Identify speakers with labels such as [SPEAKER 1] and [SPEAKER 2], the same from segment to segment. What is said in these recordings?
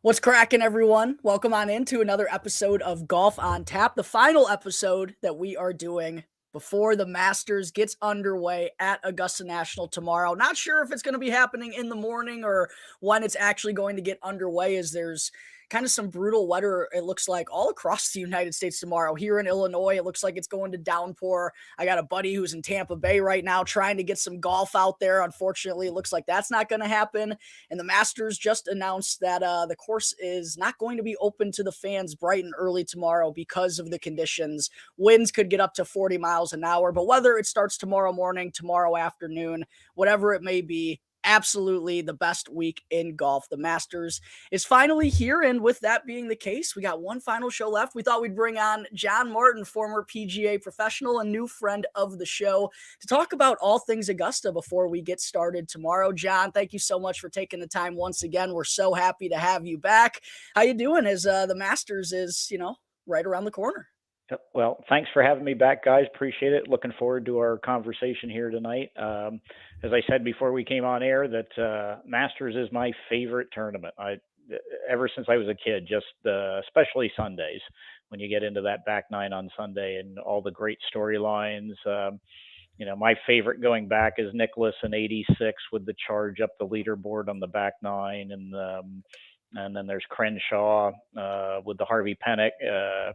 [SPEAKER 1] What's cracking, everyone? Welcome on into another episode of Golf on Tap, the final episode that we are doing before the Masters gets underway at Augusta National tomorrow. Not sure if it's going to be happening in the morning or when it's actually going to get underway, as there's kind of some brutal weather, it looks like, all across the United States tomorrow. Here in Illinois, it looks like it's going to downpour. I got a buddy who's in Tampa Bay right now trying to get some golf out there. Unfortunately, it looks like that's not going to happen. And the Masters just announced that the course is not going to be open to the fans bright and early tomorrow because of the conditions. Winds could get up to 40 miles an hour, but whether it starts tomorrow morning, tomorrow afternoon, whatever it may be, absolutely the best week in golf. The Masters is finally here, and with that being the case, we got one final show left. We thought we'd bring on Jon Martin, former PGA professional, a new friend of the show, to talk about all things Augusta before we get started tomorrow. Jon, thank you so much for taking the time once again. We're so happy to have you back. How you doing as the Masters is, right around the corner?
[SPEAKER 2] Well, thanks for having me back, guys. Appreciate it. Looking forward to our conversation here tonight. As I said before we came on air, that Masters is my favorite tournament. Ever since I was a kid, just especially Sundays when you get into that back nine on Sunday and all the great storylines. My favorite going back is Nicklaus in '86 with the charge up the leaderboard on the back nine, and then there's Crenshaw with the Harvey Penick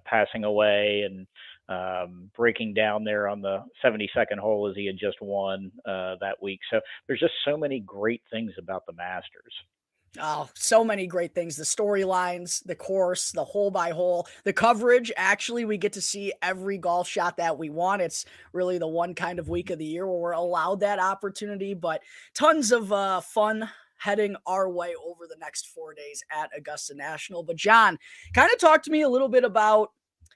[SPEAKER 2] passing away and breaking down there on the 72nd hole as he had just won that week. So there's just so many great things about the Masters.
[SPEAKER 1] Oh, so many great things. The storylines, the course, the hole by hole, the coverage. Actually, we get to see every golf shot that we want. It's really the one kind of week of the year where we're allowed that opportunity, but tons of fun heading our way over the next 4 days at Augusta National. But Jon, kind of talk to me a little bit about,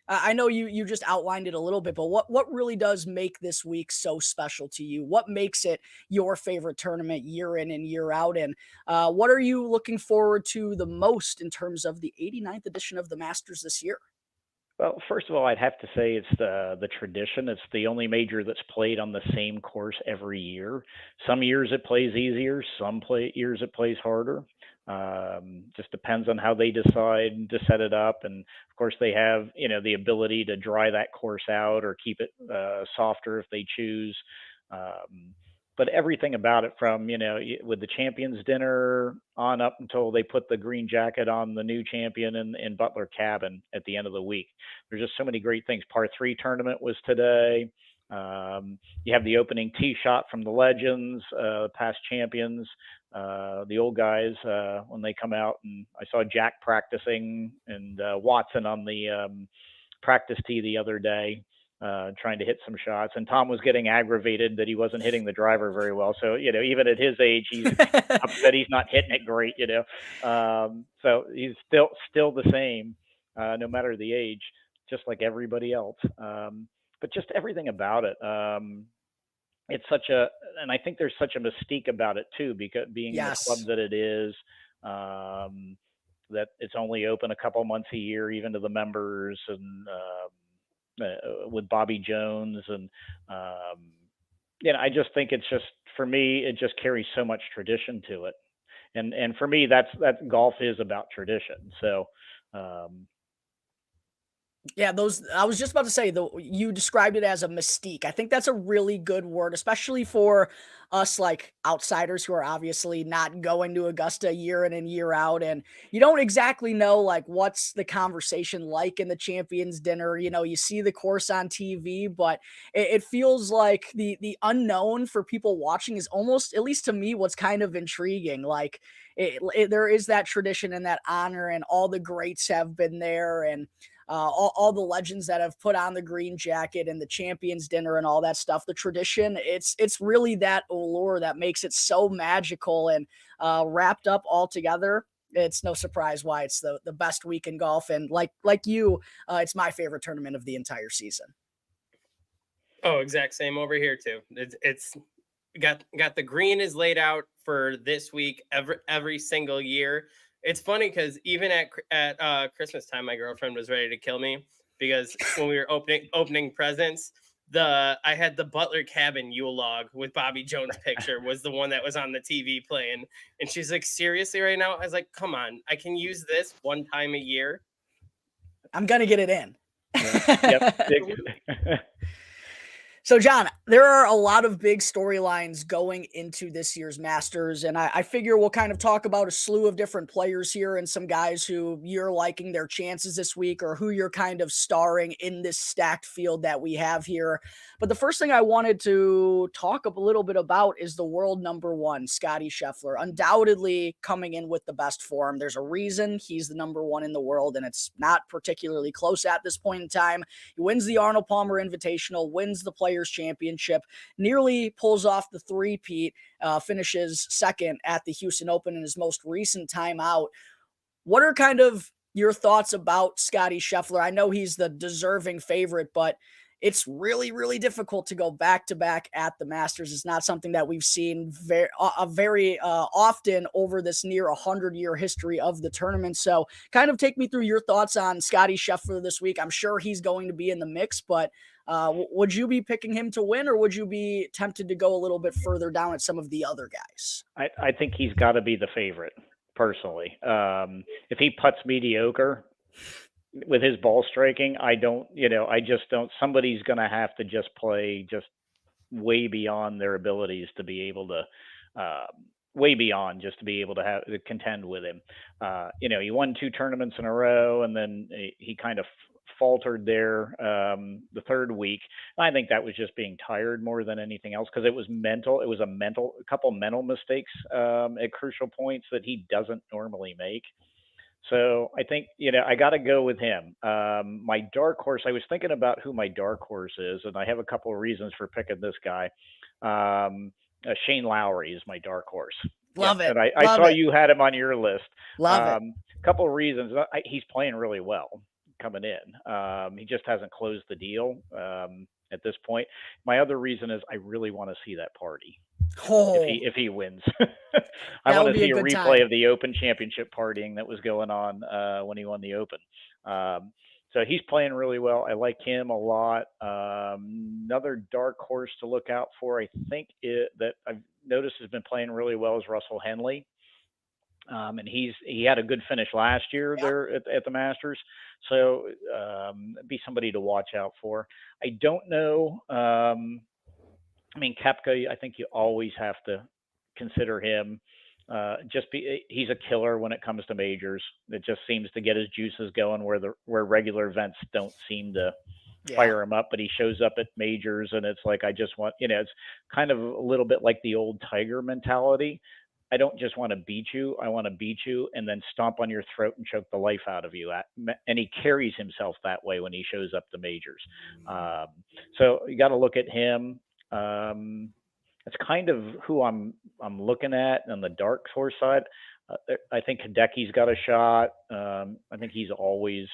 [SPEAKER 1] I know you just outlined it a little bit, but what really does make this week so special to you? What makes it your favorite tournament year in and year out? And what are you looking forward to the most in terms of the 89th edition of the Masters this year?
[SPEAKER 2] Well, first of all, I'd have to say it's the tradition. It's the only major that's played on the same course every year. Some years it plays easier, years it plays harder. Just depends on how they decide to set it up, and of course they have the ability to dry that course out or keep it softer if they choose. But everything about it, from with the champions dinner on up until they put the green jacket on the new champion in Butler Cabin at the end of the week, there's just so many great things. Par 3 tournament was today. You have the opening tee shot from the legends, past champions, the old guys, when they come out. And I saw Jack practicing and Watson on the practice tee the other day, trying to hit some shots. And Tom was getting aggravated that he wasn't hitting the driver very well. So, even at his age, he's upset he's not hitting it great, So he's still the same, no matter the age, just like everybody else. But just everything about it. It's and I think there's such a mystique about it too, because being the club that it is, that it's only open a couple months a year, even to the members, and with Bobby Jones. And I just think it's just, for me, it just carries so much tradition to it. And for me, that golf is about tradition. So,
[SPEAKER 1] yeah, I was just about to say, you described it as a mystique. I think that's a really good word, especially for us, like outsiders who are obviously not going to Augusta year in and year out, and you don't exactly know like what's the conversation like in the champions dinner. You see the course on TV, but it feels like the unknown for people watching is almost, at least to me, what's kind of intriguing. Like there is that tradition and that honor, and all the greats have been there, and all the legends that have put on the green jacket and the champions dinner and all that stuff. The tradition, it's really that allure that makes it so magical and wrapped up all together. It's no surprise why it's the best week in golf. And like you, it's my favorite tournament of the entire season.
[SPEAKER 3] Oh, exact same over here too. It's got the green is laid out for this week every single year. It's funny because even at Christmas time, my girlfriend was ready to kill me, because when we were opening presents, I had the Butler Cabin Yule log with Bobby Jones' picture was the one that was on the TV playing. And she's like, seriously right now? I was like, come on, I can use this one time a year.
[SPEAKER 1] I'm going to get it in.
[SPEAKER 2] Yep.
[SPEAKER 1] So, John, there are a lot of big storylines going into this year's Masters, and I figure we'll kind of talk about a slew of different players here and some guys who you're liking their chances this week or who you're kind of starring in this stacked field that we have here. But the first thing I wanted to talk a little bit about is the world number one, Scottie Scheffler, undoubtedly coming in with the best form. There's a reason he's the number one in the world, and it's not particularly close at this point in time. He wins the Arnold Palmer Invitational, wins the Players Championship, nearly pulls off the three-peat, finishes second at the Houston Open in his most recent time out. What are kind of your thoughts about Scottie Scheffler? I know he's the deserving favorite, but it's really, really difficult to go back-to-back at the Masters. It's not something that we've seen very often over this near 100-year history of the tournament. So kind of take me through your thoughts on Scottie Scheffler this week. I'm sure he's going to be in the mix, but would you be picking him to win, or would you be tempted to go a little bit further down at some of the other guys?
[SPEAKER 2] I think he's got to be the favorite, personally. If he putts mediocre with his ball striking, I just don't. Somebody's going to have to just play just way beyond their abilities to be able to, way beyond just to be able to contend with him. He won 2 tournaments in a row, and then he kind of faltered there the third week. I think that was just being tired more than anything else, because it was mental. It was a couple mental mistakes at crucial points that he doesn't normally make. So I think, I got to go with him. My dark horse, I was thinking about who my dark horse is, and I have a couple of reasons for picking this guy. Shane Lowry is my dark horse.
[SPEAKER 1] Love it.
[SPEAKER 2] And I saw you had him on your list.
[SPEAKER 1] Love it.
[SPEAKER 2] A couple of reasons. He's playing really well coming in. He just hasn't closed the deal at this point. My other reason is I really want to see that party. If he wins. I want to see a replay of the Open Championship partying that was going on when he won the Open. So he's playing really well. I like him a lot. Another dark horse to look out for, I think, that I've noticed has been playing really well is Russell Henley. And he had a good finish last year there at the Masters. So be somebody to watch out for. I don't know. Koepka, I think you always have to consider him. He's a killer when it comes to majors. It just seems to get his juices going where regular events don't seem to fire him up, but he shows up at majors and it's like, I just want, it's kind of a little bit like the old Tiger mentality. I don't just want to beat you. I want to beat you and then stomp on your throat and choke the life out of you. And he carries himself that way when he shows up to majors. So you got to look at him. That's kind of who I'm looking at on the dark horse side. I think Hideki's got a shot. I think he's always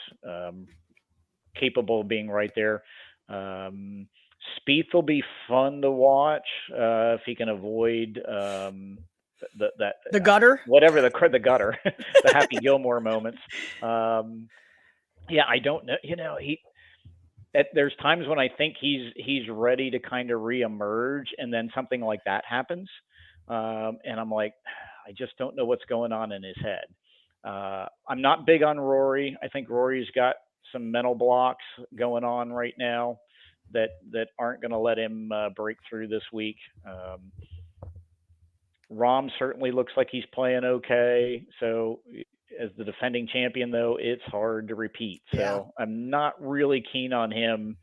[SPEAKER 2] capable of being right there. Spieth will be fun to watch if he can avoid the
[SPEAKER 1] gutter,
[SPEAKER 2] whatever the gutter, the Happy Gilmore moments. I don't know. There's times when I think he's ready to kind of reemerge, and then something like that happens, and I'm like, I just don't know what's going on in his head. I'm not big on Rory. I think Rory's got some mental blocks going on right now that aren't going to let him break through this week. Rahm certainly looks like he's playing okay. So as the defending champion, though, it's hard to repeat. So I'm not really keen on him.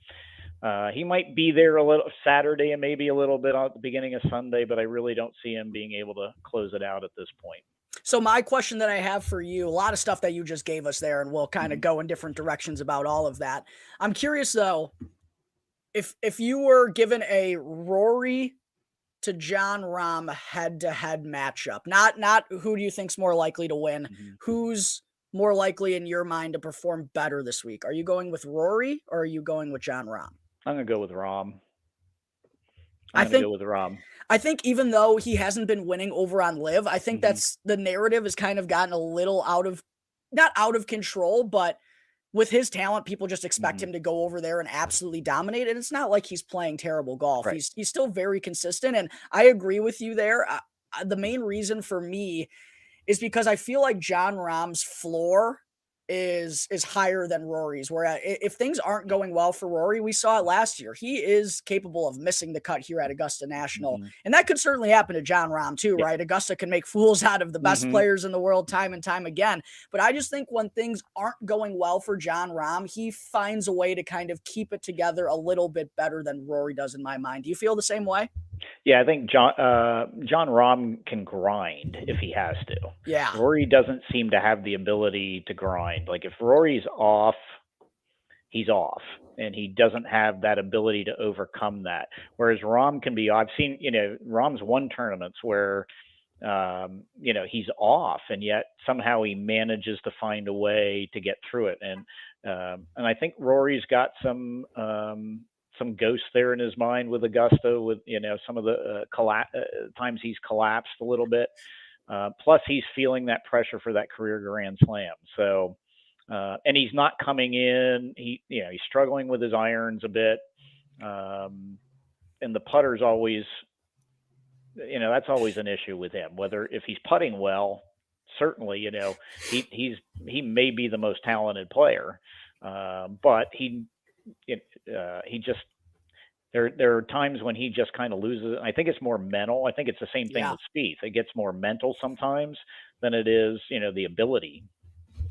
[SPEAKER 2] He might be there a little Saturday and maybe a little bit at the beginning of Sunday, but I really don't see him being able to close it out at this point.
[SPEAKER 1] So my question that I have for you, a lot of stuff that you just gave us there, and we'll kind of go in different directions about all of that. I'm curious, though, if you were given a Rory to Jon Rahm head-to-head matchup, not who do you think's more likely to win, who's more likely in your mind to perform better this week? Are you going with Rory or are you going with Jon Rahm?
[SPEAKER 2] I'm going to go with Rahm.
[SPEAKER 1] I think even though he hasn't been winning over on Live, I think that's the narrative has kind of gotten a little not out of control, but with his talent, people just expect
[SPEAKER 2] Mhm.
[SPEAKER 1] him to go over there and absolutely dominate. And it's not like he's playing terrible golf.
[SPEAKER 2] Right.
[SPEAKER 1] He's still very consistent. And I agree with you there. The main reason for me is because I feel like Jon Rahm's floor is higher than Rory's. Where if things aren't going well for Rory, we saw it last year. He is capable of missing the cut here at Augusta National,
[SPEAKER 2] Mhm.
[SPEAKER 1] and that could certainly happen to Jon Rahm too,
[SPEAKER 2] Yeah.
[SPEAKER 1] right? Augusta can make fools out of the best
[SPEAKER 2] Mhm.
[SPEAKER 1] players in the world time and time again. But I just think when things aren't going well for Jon Rahm, he finds a way to kind of keep it together a little bit better than Rory does in my mind. Do you feel the same way?
[SPEAKER 2] Yeah, I think John Rahm can grind if he has to.
[SPEAKER 1] Yeah.
[SPEAKER 2] Rory doesn't seem to have the ability to grind. Like if Rory's off, he's off, and he doesn't have that ability to overcome that. Whereas Rahm can be. I've seen, Rahm's won tournaments where he's off, and yet somehow he manages to find a way to get through it. And I think Rory's got some ghosts there in his mind with Augusta, with some of the times he's collapsed a little bit. Plus, he's feeling that pressure for that career Grand Slam. So, and he's not coming in. He's struggling with his irons a bit, and the putter's always, that's always an issue with him. Whether if he's putting well, certainly, he may be the most talented player, but he just there are times when he just kind of loses. I think it's more mental. I think it's the same thing
[SPEAKER 1] Yeah.
[SPEAKER 2] with Spieth. It gets more mental sometimes than it is, the ability.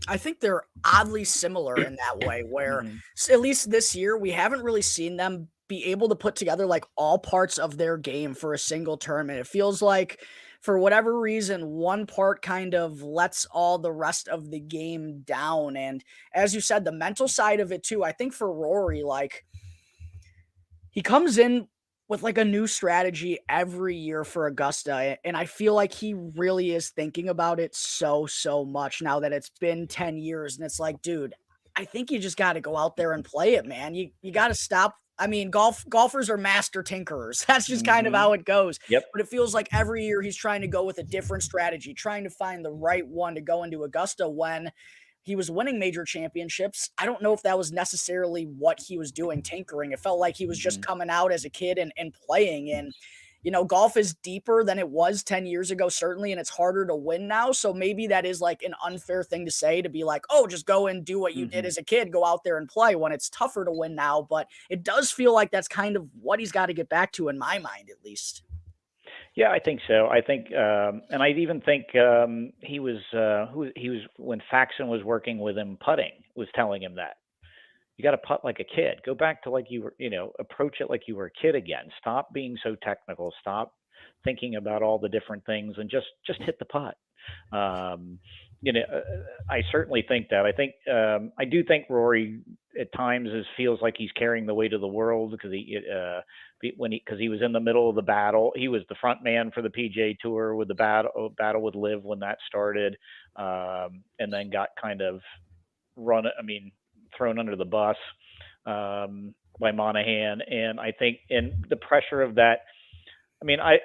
[SPEAKER 1] I think they're oddly similar in that way, where
[SPEAKER 2] Hmm.
[SPEAKER 1] at least this year, we haven't really seen them be able to put together like all parts of their game for a single tournament. It feels like for whatever reason, one part kind of lets all the rest of the game down. And as you said, the mental side of it too, I think for Rory, like he comes in with like a new strategy every year for Augusta. And I feel like he really is thinking about it so much now that it's been 10 years. And it's like, dude, I think you just got to go out there and play it, man. You got to stop. I mean, golfers are master tinkerers. That's just kind of
[SPEAKER 2] Hmm.
[SPEAKER 1] how it goes.
[SPEAKER 2] Yep.
[SPEAKER 1] But it feels like every year he's trying to go with a different strategy, trying to find the right one to go into Augusta when he was winning major championships. I don't know if that was necessarily what he was doing, tinkering. It felt like he was just
[SPEAKER 2] Hmm.
[SPEAKER 1] coming out as a kid and playing. And, golf is deeper than it was 10 years ago, certainly, and it's harder to win now. So maybe that is like an unfair thing to say, to be like, oh, just go and do what you did
[SPEAKER 2] Hmm.
[SPEAKER 1] as a kid, go out there and play, when it's tougher to win now. But it does feel like that's kind of what he's got to get back to, in my mind, at least.
[SPEAKER 2] Yeah, I think so. I think, and I even think he was he was when Faxon was working with him putting, was telling him that you got to putt like a kid. Go back to like you were, approach it like you were a kid again. Stop being so technical. Stop thinking about all the different things, and just hit the putt. Um, I certainly think that. I do think Rory at times feels like he's carrying the weight of the world, because because he was in the middle of the battle. He was the front man for the PGA Tour with the battle with Liv when that started, and then got kind of thrown under the bus by Monahan. And I think in the pressure of that, I mean, I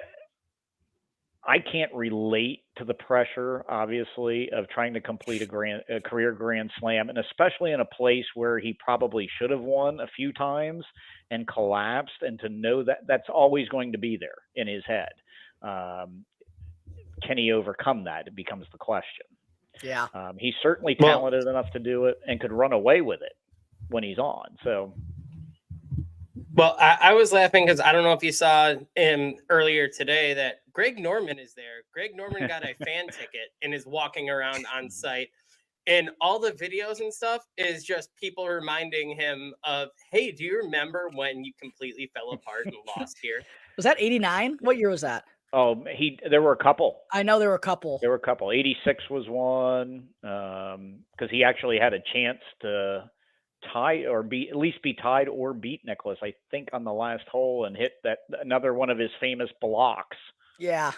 [SPEAKER 2] can't relate to the pressure, obviously, of trying to complete a career Grand Slam, and especially in a place where he probably should have won a few times and collapsed, and to know that that's always going to be there in his head. Um, can he overcome that? It becomes the question.
[SPEAKER 1] Yeah.
[SPEAKER 2] He's certainly
[SPEAKER 3] Well,
[SPEAKER 2] talented enough to do it and could run away with it when he's on. So,
[SPEAKER 3] I was laughing because I don't know if you saw him earlier today that Greg Norman is there. Greg Norman got a fan ticket and is walking around on site. And all the videos and stuff is just people reminding him of, hey, do you remember when you completely fell apart and lost here?
[SPEAKER 1] Was that 89? What year was that?
[SPEAKER 2] there were a couple.
[SPEAKER 1] I know there were a couple.
[SPEAKER 2] There were a couple. 86 was one, because he actually had a chance to tie or at least be tied or beat Nicholas, I think, on the last hole, and hit that another one of his famous blocks.
[SPEAKER 1] Yeah.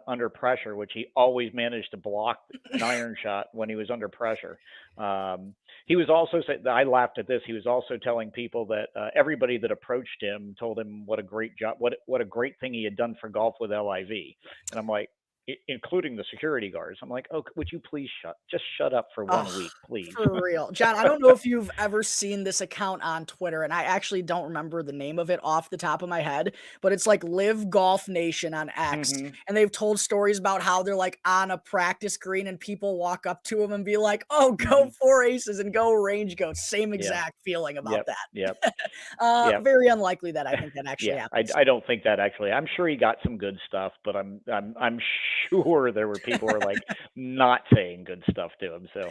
[SPEAKER 2] Under pressure, which he always managed to block an iron shot when he was under pressure. He was also I laughed at this. He was also telling people that everybody that approached him told him what a great job, what a great thing he had done for golf with LIV. And I'm like, including the security guards. I'm like, oh, would you please shut up for
[SPEAKER 1] Oh,
[SPEAKER 2] 1 week, please.
[SPEAKER 1] for real. John, I don't know if you've ever seen this account on Twitter, and I actually don't remember the name of it off the top of my head, but it's like Live Golf Nation on X.
[SPEAKER 2] Hmm.
[SPEAKER 1] And they've told stories about how they're like on a practice green and people walk up to them and be like, oh,
[SPEAKER 2] Hmm.
[SPEAKER 1] go four aces and go range goats. Same
[SPEAKER 2] Yeah.
[SPEAKER 1] exact feeling about
[SPEAKER 2] Yep.
[SPEAKER 1] that.
[SPEAKER 2] Yep. Yep.
[SPEAKER 1] Very unlikely that I think that actually
[SPEAKER 2] Yeah, I,
[SPEAKER 1] happens.
[SPEAKER 2] I don't think that actually. I'm sure he got some good stuff, but I'm sure there were people who are like not saying good stuff to him. So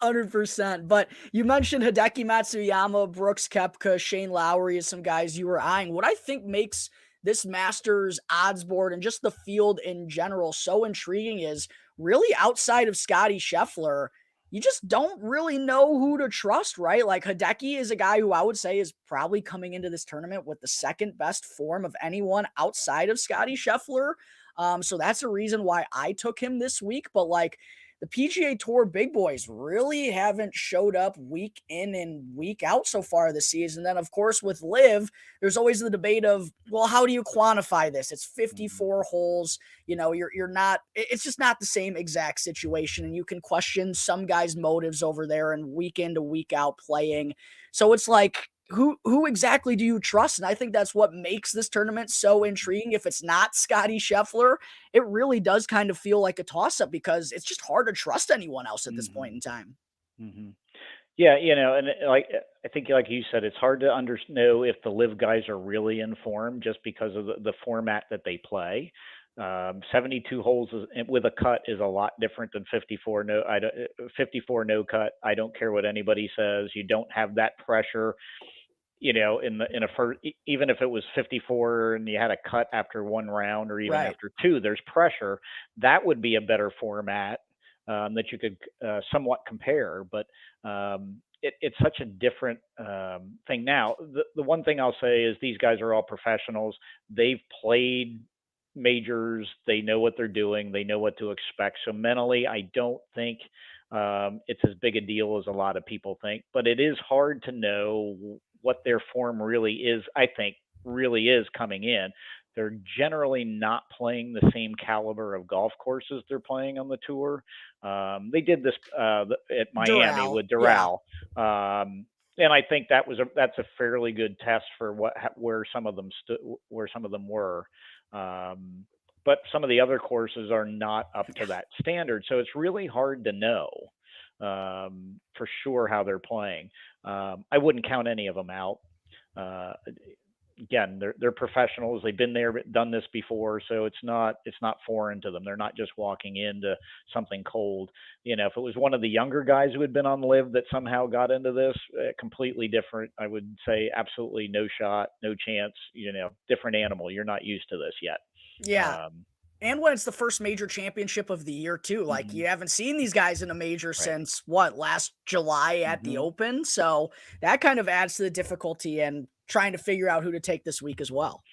[SPEAKER 1] 100%. But you mentioned Hideki Matsuyama, Brooks Koepka, Shane Lowry as some guys you were eyeing. What I think makes this Masters odds board and just the field in general so intriguing is really outside of Scotty Scheffler, you just don't really know who to trust, right? Like Hideki is a guy who I would say is probably coming into this tournament with the second best form of anyone outside of Scotty Scheffler. So that's a reason why I took him this week. But like the PGA Tour big boys really haven't showed up week in and week out so far this season. Then, of course, with Live, there's always the debate of, well, how do you quantify this? It's
[SPEAKER 2] mhm,
[SPEAKER 1] 54 holes. You know, you're not. It's just not the same exact situation, and you can question some guys' motives over there and week in to week out playing. So it's like, who exactly do you trust? And I think that's what makes this tournament so intriguing. If it's not Scotty Scheffler, it really does kind of feel like a toss up because it's just hard to trust anyone else at this
[SPEAKER 2] mhm,
[SPEAKER 1] point in time.
[SPEAKER 2] mhm. Yeah, and like I think, like you said, it's hard to know if the live guys are really in form just because of the format that they play. 72 holes with a cut is a lot different than 54 no. 54 no cut. I don't care what anybody says. You don't have that pressure. In a first, even if it was 54 and you had a cut after one round or even
[SPEAKER 1] Right.
[SPEAKER 2] after two, there's pressure. That would be a better format that you could somewhat compare. But it's such a different thing now. The one thing I'll say is these guys are all professionals. They've played majors. They know what they're doing. They know what to expect. So mentally, I don't think it's as big a deal as a lot of people think. But it is hard to know what their form really is. I think really is coming in. They're generally not playing the same caliber of golf courses they're playing on the tour. They did this at Miami
[SPEAKER 1] Doral.
[SPEAKER 2] with
[SPEAKER 1] Yeah.
[SPEAKER 2] Doral, and I think that's a fairly good test for where some of them where some of them were. Um, but some of the other courses are not up to that standard, so it's really hard to know for sure how they're playing. I wouldn't count any of them out. Uh, Again, they're professionals. They've been there, done this before, so it's not foreign to them. They're not just walking into something cold. If it was one of the younger guys who had been on Live that somehow got into this, completely different. I would say absolutely no shot, no chance. Different animal. You're not used to this yet.
[SPEAKER 1] Yeah.
[SPEAKER 2] Um,
[SPEAKER 1] And when it's the first major championship of the year, too. Like,
[SPEAKER 2] mhm,
[SPEAKER 1] you haven't seen these guys in a major
[SPEAKER 2] right.
[SPEAKER 1] since what, last July at the
[SPEAKER 2] Hmm.
[SPEAKER 1] Open? So that kind of adds to the difficulty and trying to figure out who to take this week as well.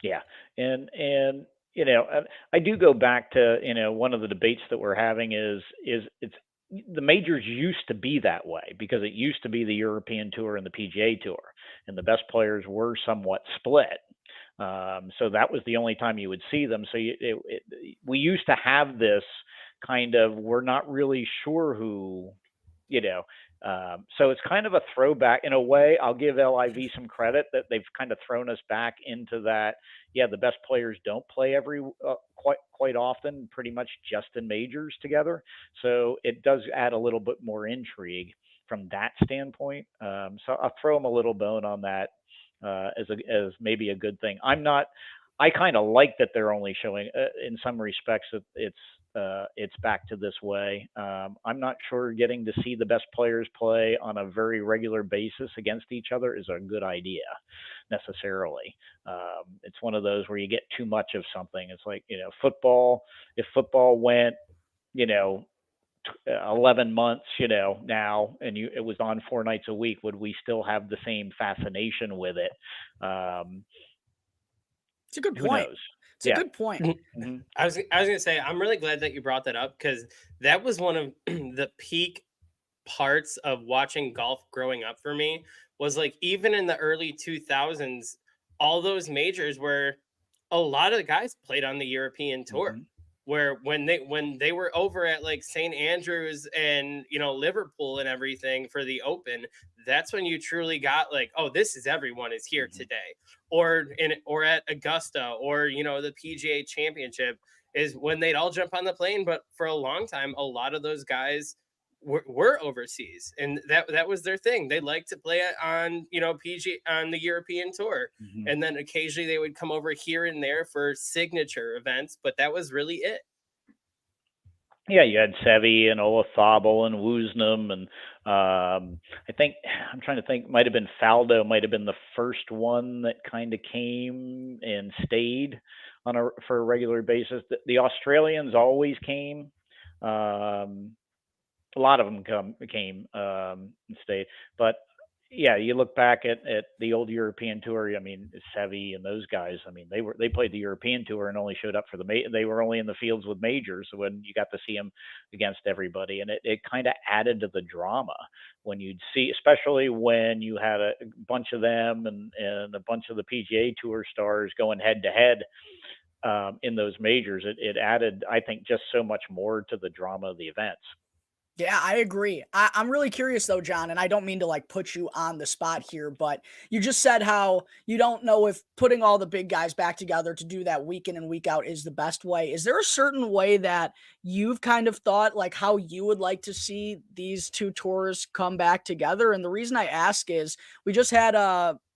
[SPEAKER 2] Yeah, and I do go back to one of the debates that we're having is it's the majors used to be that way because it used to be the European Tour and the PGA Tour, and the best players were somewhat split. So that was the only time you would see them. So we used to have this kind of we're not really sure who you know. So it's kind of a throwback in a way. I'll give LIV some credit that they've kind of thrown us back into that. Yeah, the best players don't play quite often, pretty much just in majors together. So it does add a little bit more intrigue from that standpoint. So I'll throw them a little bone on that as maybe a good thing. I'm not. I kind of like that they're only showing, in some respects, that it's back to this way. I'm not sure getting to see the best players play on a very regular basis against each other is a good idea necessarily. It's one of those where you get too much of something. It's like football. If football went, you know, 11 months, now, and it was on 4 nights a week, would we still have the same fascination with it? Um,
[SPEAKER 1] It's a good
[SPEAKER 2] who
[SPEAKER 1] point.
[SPEAKER 2] knows?
[SPEAKER 1] It's a
[SPEAKER 2] Yeah.
[SPEAKER 1] good point.
[SPEAKER 2] Hmm.
[SPEAKER 3] I was gonna say I'm really glad that you brought that up because that was one of the peak parts of watching golf growing up for me was like even in the early 2000s, all those majors were a lot of the guys played on the European tour.
[SPEAKER 2] Mhm.
[SPEAKER 3] Where when they were over at like St. Andrews and Liverpool and everything for the Open, that's when you truly got like, oh, this is everyone is here
[SPEAKER 2] Mhm.
[SPEAKER 3] today. Or at Augusta or the PGA Championship is when they'd all jump on the plane. But for a long time, a lot of those guys were overseas, and that was their thing. They liked to play it on PG on the European tour,
[SPEAKER 2] Mhm.
[SPEAKER 3] and then occasionally they would come over here and there for signature events, but that was really it.
[SPEAKER 2] Yeah, you had Seve and Olazabal and Woosnam, and I think I'm trying to think. Might have been Faldo. Might have been the first one that kind of came and stayed for a regular basis. The Australians always came. Um, a lot of them came and stayed, but yeah, you look back at the old European tour. I mean, Seve and those guys. I mean, they played the European tour and only showed up for they were only in the fields with majors when you got to see them against everybody, and it kind of added to the drama when you'd see, especially when you had a bunch of them and a bunch of the PGA Tour stars going head to head in those majors. It added, I think, just so much more to the drama of the events.
[SPEAKER 1] Yeah, I agree. I'm really curious though, John, and I don't mean to like put you on the spot here, but you just said how you don't know if putting all the big guys back together to do that week in and week out is the best way. Is there a certain way that you've kind of thought like how you would like to see these two tours come back together? And the reason I ask is we just had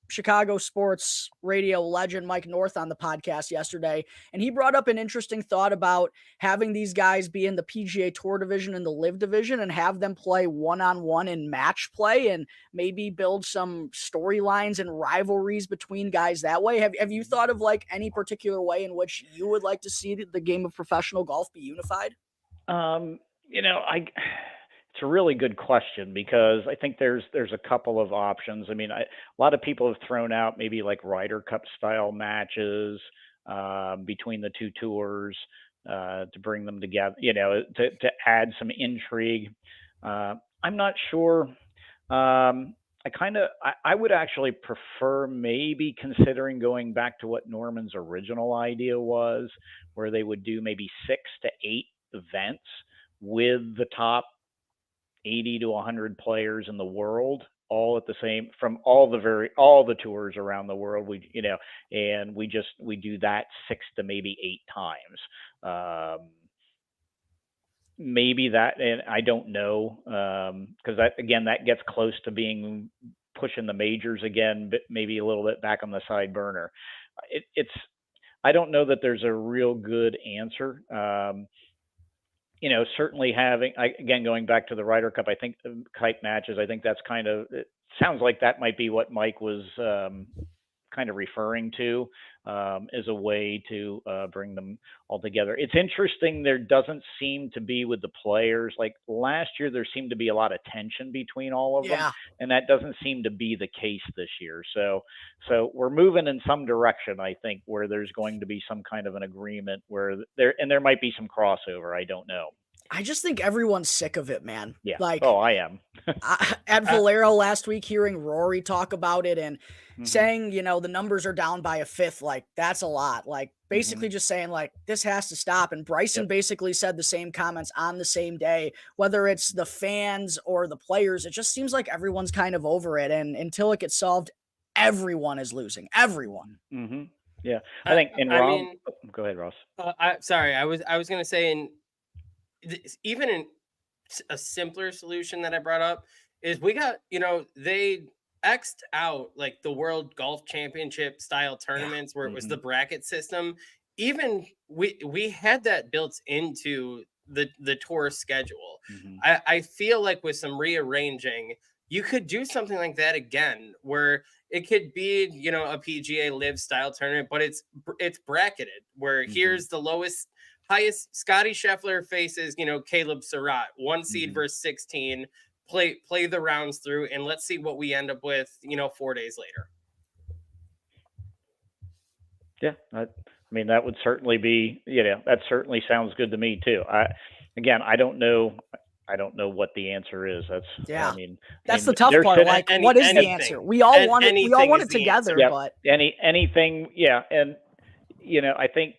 [SPEAKER 1] Chicago sports radio legend Mike North on the podcast yesterday, and he brought up an interesting thought about having these guys be in the PGA Tour division and the Live division and have them play one-on-one in match play and maybe build some storylines and rivalries between guys that way. Have you thought of like any particular way in which you would like to see the game of professional golf be unified?
[SPEAKER 2] I it's a really good question because I think there's a couple of options. I mean, a lot of people have thrown out maybe like Ryder Cup style matches between the two tours to bring them together. To add some intrigue. I'm not sure. I would actually prefer maybe considering going back to what Norman's original idea was, where they would do maybe 6 to 8 events with the top 80 to 100 players in the world all at the same from all the tours around the world. And we do that 6 to maybe 8 times. Maybe that, and I don't know, because that gets close to being pushing the majors again, but maybe a little bit back on the side burner. It's I don't know that there's a real good answer. Certainly again, going back to the Ryder Cup, I think kite matches, I think that's it sounds like that might be what Mike was kind of referring to as a way to bring them all together. It's interesting. There doesn't seem to be with the players like last year. There seemed to be a lot of tension between all of them,
[SPEAKER 1] Yeah.
[SPEAKER 2] and that doesn't seem to be the case this year. So we're moving in some direction, I think, where there's going to be some kind of an agreement where there might be some crossover. I don't know.
[SPEAKER 1] I just think everyone's sick of it, man.
[SPEAKER 2] Yeah.
[SPEAKER 1] Like,
[SPEAKER 2] Oh, I am.
[SPEAKER 1] at Valero last week, hearing Rory talk about it and
[SPEAKER 2] Mhm.
[SPEAKER 1] saying, the numbers are down by a fifth, like that's a lot. Like basically
[SPEAKER 2] Mhm.
[SPEAKER 1] just saying like this has to stop. And Bryson
[SPEAKER 2] Yep.
[SPEAKER 1] basically said the same comments on the same day, whether it's the fans or the players. It just seems like everyone's kind of over it. And until it gets solved, everyone is losing. Everyone.
[SPEAKER 2] Mhm. Yeah. I think in
[SPEAKER 3] I
[SPEAKER 2] Rom.
[SPEAKER 3] mean,
[SPEAKER 2] Go ahead, Ross.
[SPEAKER 3] I was gonna say even in a simpler solution that I brought up is we got, they X'd out like the World Golf Championship style tournaments where it was the
[SPEAKER 2] Mhm.
[SPEAKER 3] bracket system. Even we had that built into the tour schedule.
[SPEAKER 2] Mhm.
[SPEAKER 3] I feel like with some rearranging, you could do something like that again, where it could be, a PGA Live style tournament, but it's bracketed where
[SPEAKER 2] Mhm.
[SPEAKER 3] here's the highest. Scotty Scheffler faces, Caleb Surratt, 1 seed
[SPEAKER 2] Mhm.
[SPEAKER 3] versus 16. Play the rounds through, and let's see what we end up with, 4 days later.
[SPEAKER 2] Yeah, I mean that would certainly be, that certainly sounds good to me too. I don't know. I don't know what the answer is.
[SPEAKER 1] Yeah.
[SPEAKER 2] I mean,
[SPEAKER 1] That's the tough
[SPEAKER 2] they're
[SPEAKER 1] part. Like, what is the
[SPEAKER 3] anything.
[SPEAKER 1] answer? We all want it. We all
[SPEAKER 3] Anything
[SPEAKER 1] want
[SPEAKER 3] is
[SPEAKER 1] it
[SPEAKER 3] the
[SPEAKER 1] together,
[SPEAKER 3] answer.
[SPEAKER 2] Yep.
[SPEAKER 1] but
[SPEAKER 2] Anything. Yeah, and I think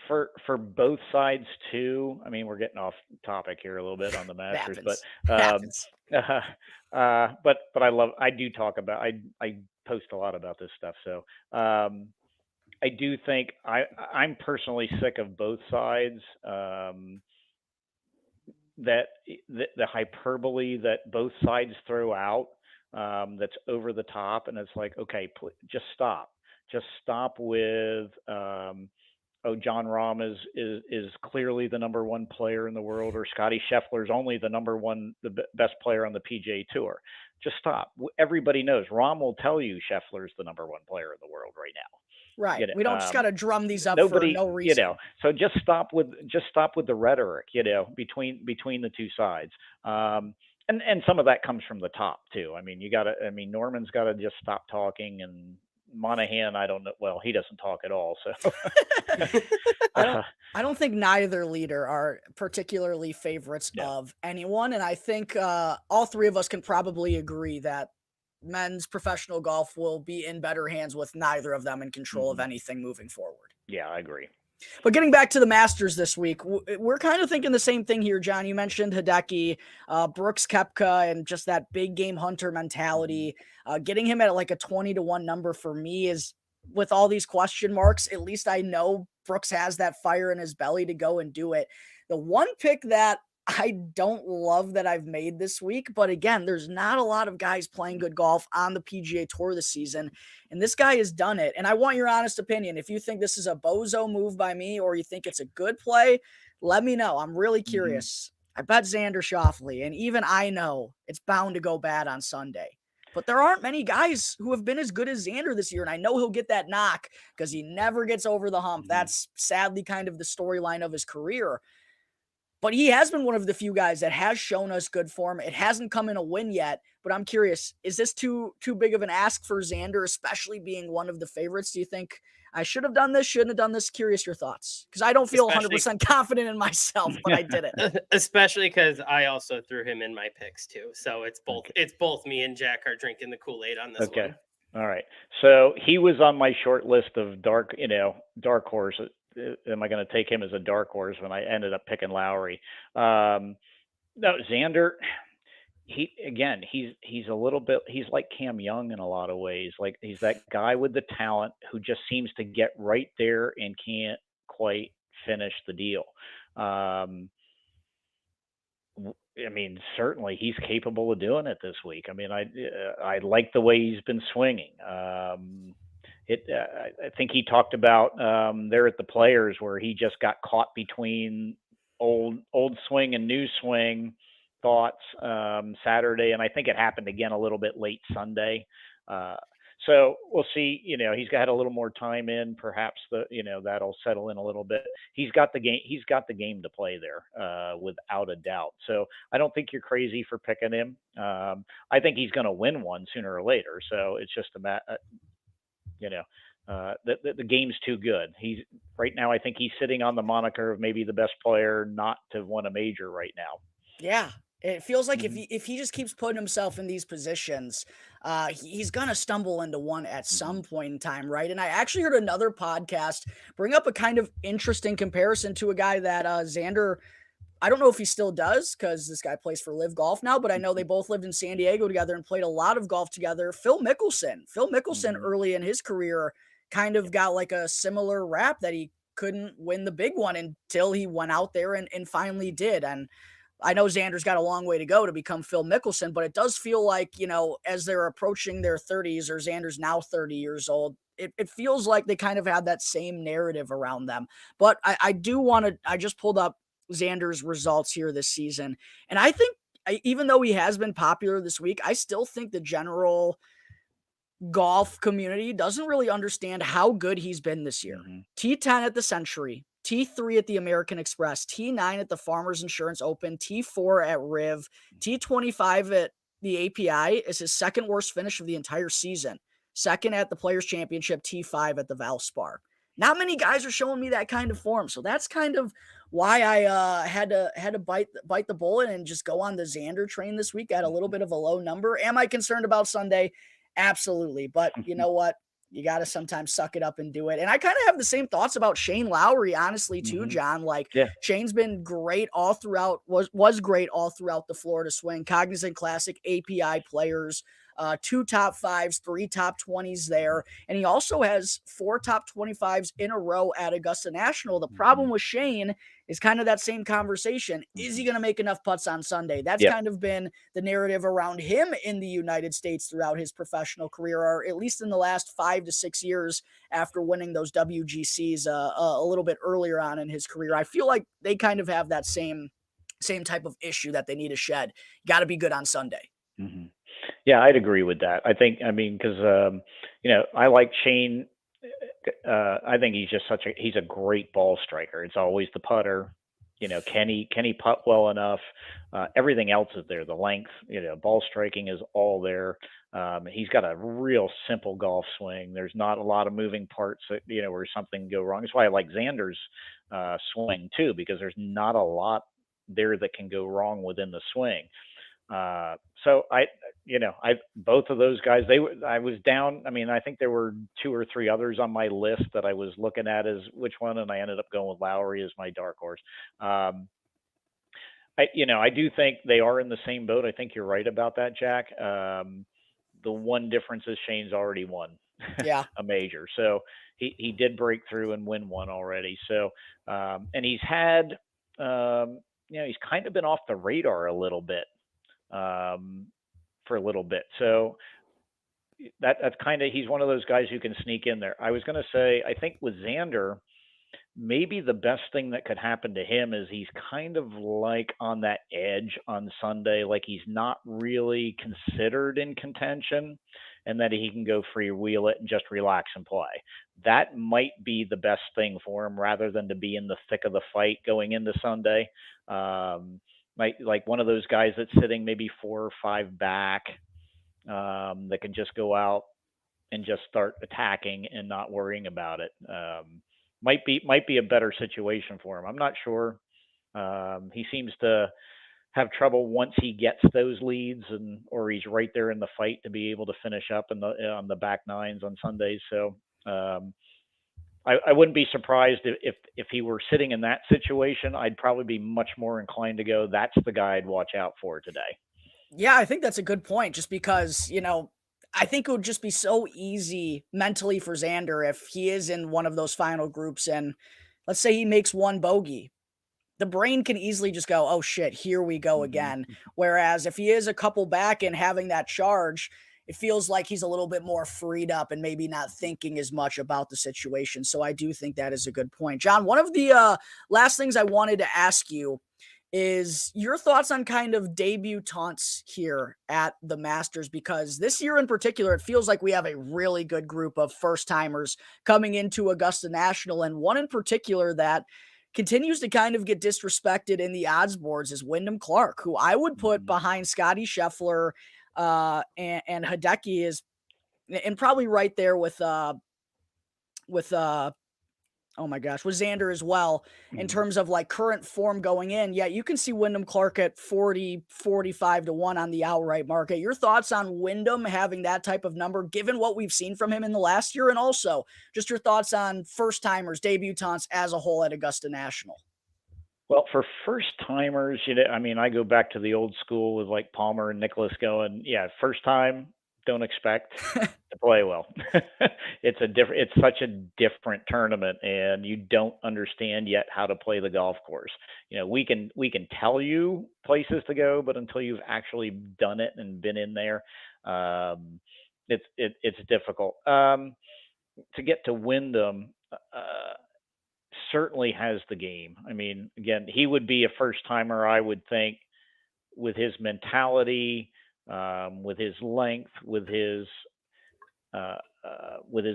[SPEAKER 2] for both sides too. I mean, we're getting off topic here a little bit on the
[SPEAKER 1] It
[SPEAKER 2] Masters, but
[SPEAKER 1] happens. Happens.
[SPEAKER 2] but I do talk about I post a lot about this stuff. So I do think I'm personally sick of both sides. That the hyperbole that both sides throw out, that's over the top, and it's like, okay, just stop with, oh, John Rahm is clearly the number one player in the world, or Scotty Scheffler's only the number one, best player on the PGA Tour. Just stop. Everybody knows. Rahm will tell you Scheffler's the number one player in the world right now.
[SPEAKER 1] Right. We don't just got to drum these up for
[SPEAKER 2] Nobody,
[SPEAKER 1] no reason.
[SPEAKER 2] So just stop with the rhetoric, between the two sides. And some of that comes from the top too. I mean, Norman's got to just stop talking, and Monahan, I don't know. Well, he doesn't talk at all. So
[SPEAKER 1] I don't think neither leader are particularly favorites of anyone. And I think all three of us can probably agree that men's professional golf will be in better hands with neither of them in control of anything moving forward.
[SPEAKER 2] Yeah, I agree.
[SPEAKER 1] But getting back to the Masters this week, we're kind of thinking the same thing here, John. You mentioned Hideki, Brooks Koepka, and just that big game hunter mentality. Getting him at like a 20-1 number for me is, with all these question marks, at least I know Brooks has that fire in his belly to go and do it. The one pick that I don't love that I've made this week, but again, there's not a lot of guys playing good golf on the PGA Tour this season, and this guy has done it. And I want your honest opinion. If you think this is a bozo move by me, or you think it's a good play, let me know. I'm really curious. I bet Xander Schauffele, and even I know it's bound to go bad on Sunday. But there aren't many guys who have been as good as Xander this year, and I know he'll get that knock because he never gets over the hump. That's sadly kind of the storyline of his career. But he has been one of the few guys that has shown us good form. It hasn't come in a win yet, but I'm curious, is this too big of an ask for Xander, especially being one of the favorites? Do you think I should have done this, shouldn't have done this? Curious your thoughts, because I don't feel 100% confident in myself, but I did it.
[SPEAKER 3] Especially because I also threw him in my picks too. So it's both me and Jack are drinking the Kool-Aid on this one.
[SPEAKER 2] All right. So he was on my short list of dark horse. Am I going to take him as a dark horse when I ended up picking Lowry? No, Xander, he's a little bit, he's like Cam Young in a lot of ways. Like, he's that guy with the talent who just seems to get right there and can't quite finish the deal. I mean, certainly he's capable of doing it this week. I mean, I like the way he's been swinging. I think he talked about there at the Players where he just got caught between old swing and new swing thoughts Saturday, and I think it happened again a little bit late Sunday. So we'll see. He's got a little more time in. Perhaps that'll settle in a little bit. He's got the game. He's got the game to play there, without a doubt. So I don't think you're crazy for picking him. I think he's going to win one sooner or later. So it's just the game's too good. He's right now, I think he's sitting on the moniker of maybe the best player not to have won a major right now.
[SPEAKER 1] Yeah. It feels like if he just keeps putting himself in these positions, he's going to stumble into one at some point in time, right? And I actually heard another podcast bring up a kind of interesting comparison to a guy that Xander, I don't know if he still does because this guy plays for Live Golf now, but I know they both lived in San Diego together and played a lot of golf together. Phil Mickelson early in his career kind of got like a similar rap that he couldn't win the big one until he went out there and finally did. And I know Xander's got a long way to go to become Phil Mickelson, but it does feel like, as they're approaching their 30s, or Xander's now 30 years old, it feels like they kind of had that same narrative around them. But I just pulled up Xander's results here this season. And I think even though he has been popular this week, I still think the general golf community doesn't really understand how good he's been this year. T10 at the Century, T3 at the American Express, T9 at the Farmers Insurance Open, T4 at Riv, T25 at the API is his second worst finish of the entire season. Second at the Players Championship, T5 at the Valspar. Not many guys are showing me that kind of form. So that's kind of why I had to bite the bullet and just go on the Xander train this week at a little bit of a low number. Am I concerned about Sunday? Absolutely. But you know what? You got to sometimes suck it up and do it. And I kind of have the same thoughts about Shane Lowry, honestly, too,
[SPEAKER 2] Hmm.
[SPEAKER 1] John. Like
[SPEAKER 2] Yeah.
[SPEAKER 1] Shane's been great all throughout, was great all throughout the Florida swing. Cognizant Classic API players, 2 top 5s, 3 top 20s there. And he also has 4 top 25s in a row at Augusta National. The
[SPEAKER 2] Hmm.
[SPEAKER 1] problem with Shane is kind of that same conversation. Is he
[SPEAKER 2] Hmm.
[SPEAKER 1] going to make enough putts on Sunday? That's
[SPEAKER 2] Yep.
[SPEAKER 1] kind of been the narrative around him in the United States throughout his professional career, or at least in the last 5 to 6 years after winning those WGCs a little bit earlier on in his career. I feel like they kind of have that same type of issue that they need to shed. Got to be good on Sunday.
[SPEAKER 2] Hmm. Yeah, I'd agree with that. I think, I mean, because I like Shane. I think he's just he's a great ball striker. It's always the putter. Can he putt well enough? Everything else is there. The length, ball striking is all there. He's got a real simple golf swing. There's not a lot of moving parts that where something can go wrong. That's why I like Xander's swing too, because there's not a lot there that can go wrong within the swing. Uh, so I both of those guys, I was down. I mean, I think there were two or three others on my list that I was looking at as which one, and I ended up going with Lowry as my dark horse. Um, I do think they are in the same boat. I think you're right about that, Jack. The one difference is Shane's already won
[SPEAKER 1] Yeah.
[SPEAKER 2] a major, so he did break through and win one already. So and he's had he's kind of been off the radar a little bit um, for a little bit. So that's kind of he's one of those guys who can sneak in there. I was going to say I think with Xander, maybe the best thing that could happen to him is he's kind of like on that edge on Sunday, like he's not really considered in contention, and that he can go freewheel it and just relax and play. That might be the best thing for him rather than to be in the thick of the fight going into Sunday. Like one of those guys that's sitting maybe 4 or 5 back that can just go out and just start attacking and not worrying about it. Might be a better situation for him. I'm not sure. He seems to have trouble once he gets those leads, and or he's right there in the fight to be able to finish up in the on the back nines on Sundays. So um, I wouldn't be surprised if he were sitting in that situation. I'd probably be much more inclined to go. That's the guy I'd watch out for today.
[SPEAKER 1] Yeah, I think that's a good point just because, I think it would just be so easy mentally for Xander if he is in one of those final groups and let's say he makes one bogey. The brain can easily just go, "Oh shit, here we go
[SPEAKER 2] Hmm.
[SPEAKER 1] again." Whereas if he is a couple back and having that charge, it feels like he's a little bit more freed up and maybe not thinking as much about the situation. So I do think that is a good point. John, one of the last things I wanted to ask you is your thoughts on kind of debutantes here at the Masters, because this year in particular, it feels like we have a really good group of first timers coming into Augusta National. And one in particular that continues to kind of get disrespected in the odds boards is Wyndham Clark, who I would put
[SPEAKER 2] Hmm.
[SPEAKER 1] behind Scotty Scheffler and Hideki is, and probably right there with oh my gosh, with Xander as well, in
[SPEAKER 2] Hmm.
[SPEAKER 1] terms of like current form going in. Yeah, you can see Wyndham Clark at 40, 45 to 1 on the outright market. Your thoughts on Wyndham having that type of number, given what we've seen from him in the last year, and also just your thoughts on first timers, debutants as a whole at Augusta National?
[SPEAKER 2] Well, for first timers, I mean, I go back to the old school with like Palmer and Nicholas going, yeah, first time, don't expect to play well. It's such a different tournament, and you don't understand yet how to play the golf course. We can tell you places to go, but until you've actually done it and been in there, um, it's difficult. To get to Wyndham, certainly has the game. I mean, again, he would be a first timer, I would think, with his mentality, with his length, with his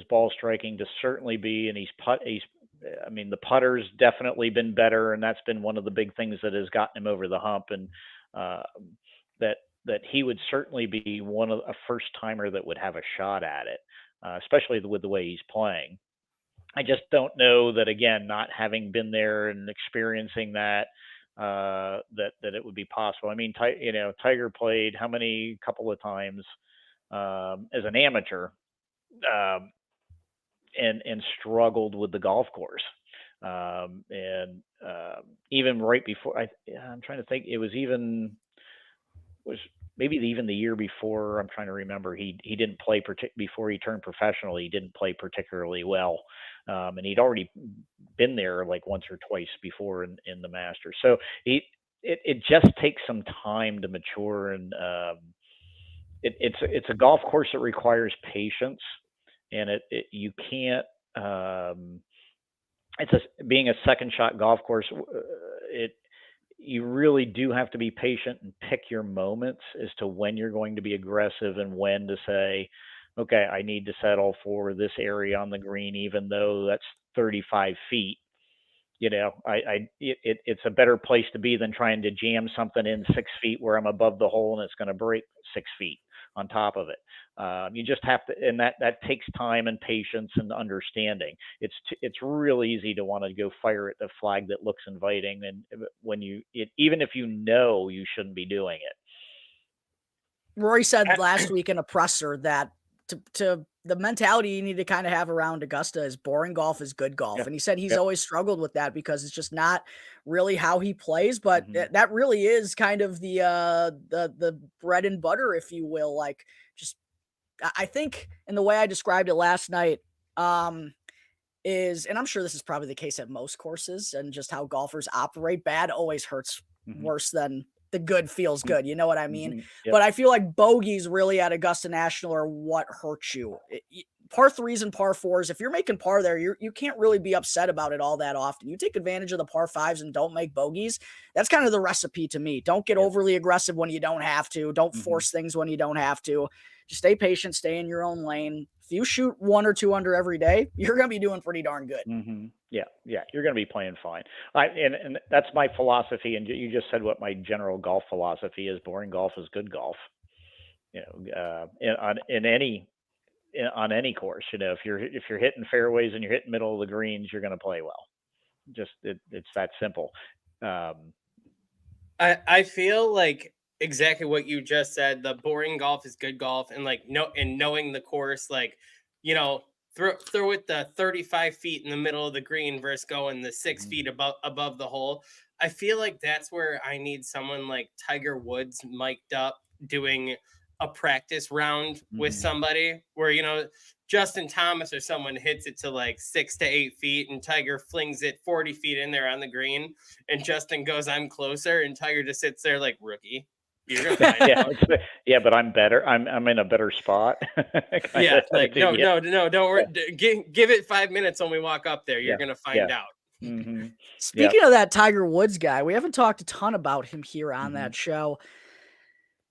[SPEAKER 2] ball striking to certainly be, and I mean, the putter's definitely been better, and that's been one of the big things that has gotten him over the hump, and uh, that he would certainly be one of a first timer that would have a shot at it, especially with the way he's playing. I just don't know that again, not having been there and experiencing that, that it would be possible. I mean, Tiger played how many couple of times as an amateur. Um, and struggled with the golf course. And even right before, I'm trying to think, it was was maybe even the year before. I'm trying to remember. He didn't play before he turned professional. He didn't play particularly well, and he'd already been there like once or twice before in the Masters. So it just takes some time to mature, and it's a golf course that requires patience, and you can't. Being a second shot golf course. It You really do have to be patient and pick your moments as to when you're going to be aggressive and when to say, okay, I need to settle for this area on the green, even though that's 35 feet. It's a better place to be than trying to jam something in 6 feet where I'm above the hole and it's going to break 6 feet on top of it. You just have to, and that takes time and patience and understanding. It's real easy to want to go fire at the flag that looks inviting, and even if you know you shouldn't be doing it.
[SPEAKER 1] Rory said last week in a presser that to the mentality you need to kind of have around Augusta is boring golf is good golf.
[SPEAKER 2] Yeah.
[SPEAKER 1] And he said he's always struggled with that because it's just not really how he plays, but that really is kind of the bread and butter, if you will. Like, just, I think, in the way I described it last night, and I'm sure this is probably the case at most courses and just how golfers operate, bad always hurts worse than the good feels good. You know what I mean?
[SPEAKER 2] Yep.
[SPEAKER 1] But I feel like bogeys really at Augusta National are what hurts you. Par threes and par fours, if you're making par there, you can't really be upset about it all that often. You take advantage of the par fives and don't make bogeys. That's kind of the recipe to me. Don't get overly aggressive when you don't have to. Don't force things when you don't have to. Just stay patient, stay in your own lane. If you shoot 1 or 2 under every day, you're going to be doing pretty darn good.
[SPEAKER 2] Yeah, you're going to be playing fine. And that's my philosophy. And you just said what my general golf philosophy is: boring golf is good golf. On any course, if you're hitting fairways and you're hitting middle of the greens, you're going to play well. It's that simple.
[SPEAKER 3] I feel like exactly what you just said. The boring golf is good golf, and knowing the course, throw it the 35 feet in the middle of the green versus going the 6 feet above the hole. I feel like that's where I need someone like Tiger Woods mic'd up doing a practice round with somebody where, Justin Thomas or someone hits it to like 6 to 8 feet and Tiger flings it 40 feet in there on the green and Justin goes, I'm closer, and Tiger just sits there like, rookie. You're gonna find out.
[SPEAKER 2] Yeah, but I'm better. I'm in a better spot.
[SPEAKER 3] No, don't worry. Give it 5 minutes when we walk up there. You're gonna find out.
[SPEAKER 1] Speaking of that Tiger Woods guy, we haven't talked a ton about him here on that show.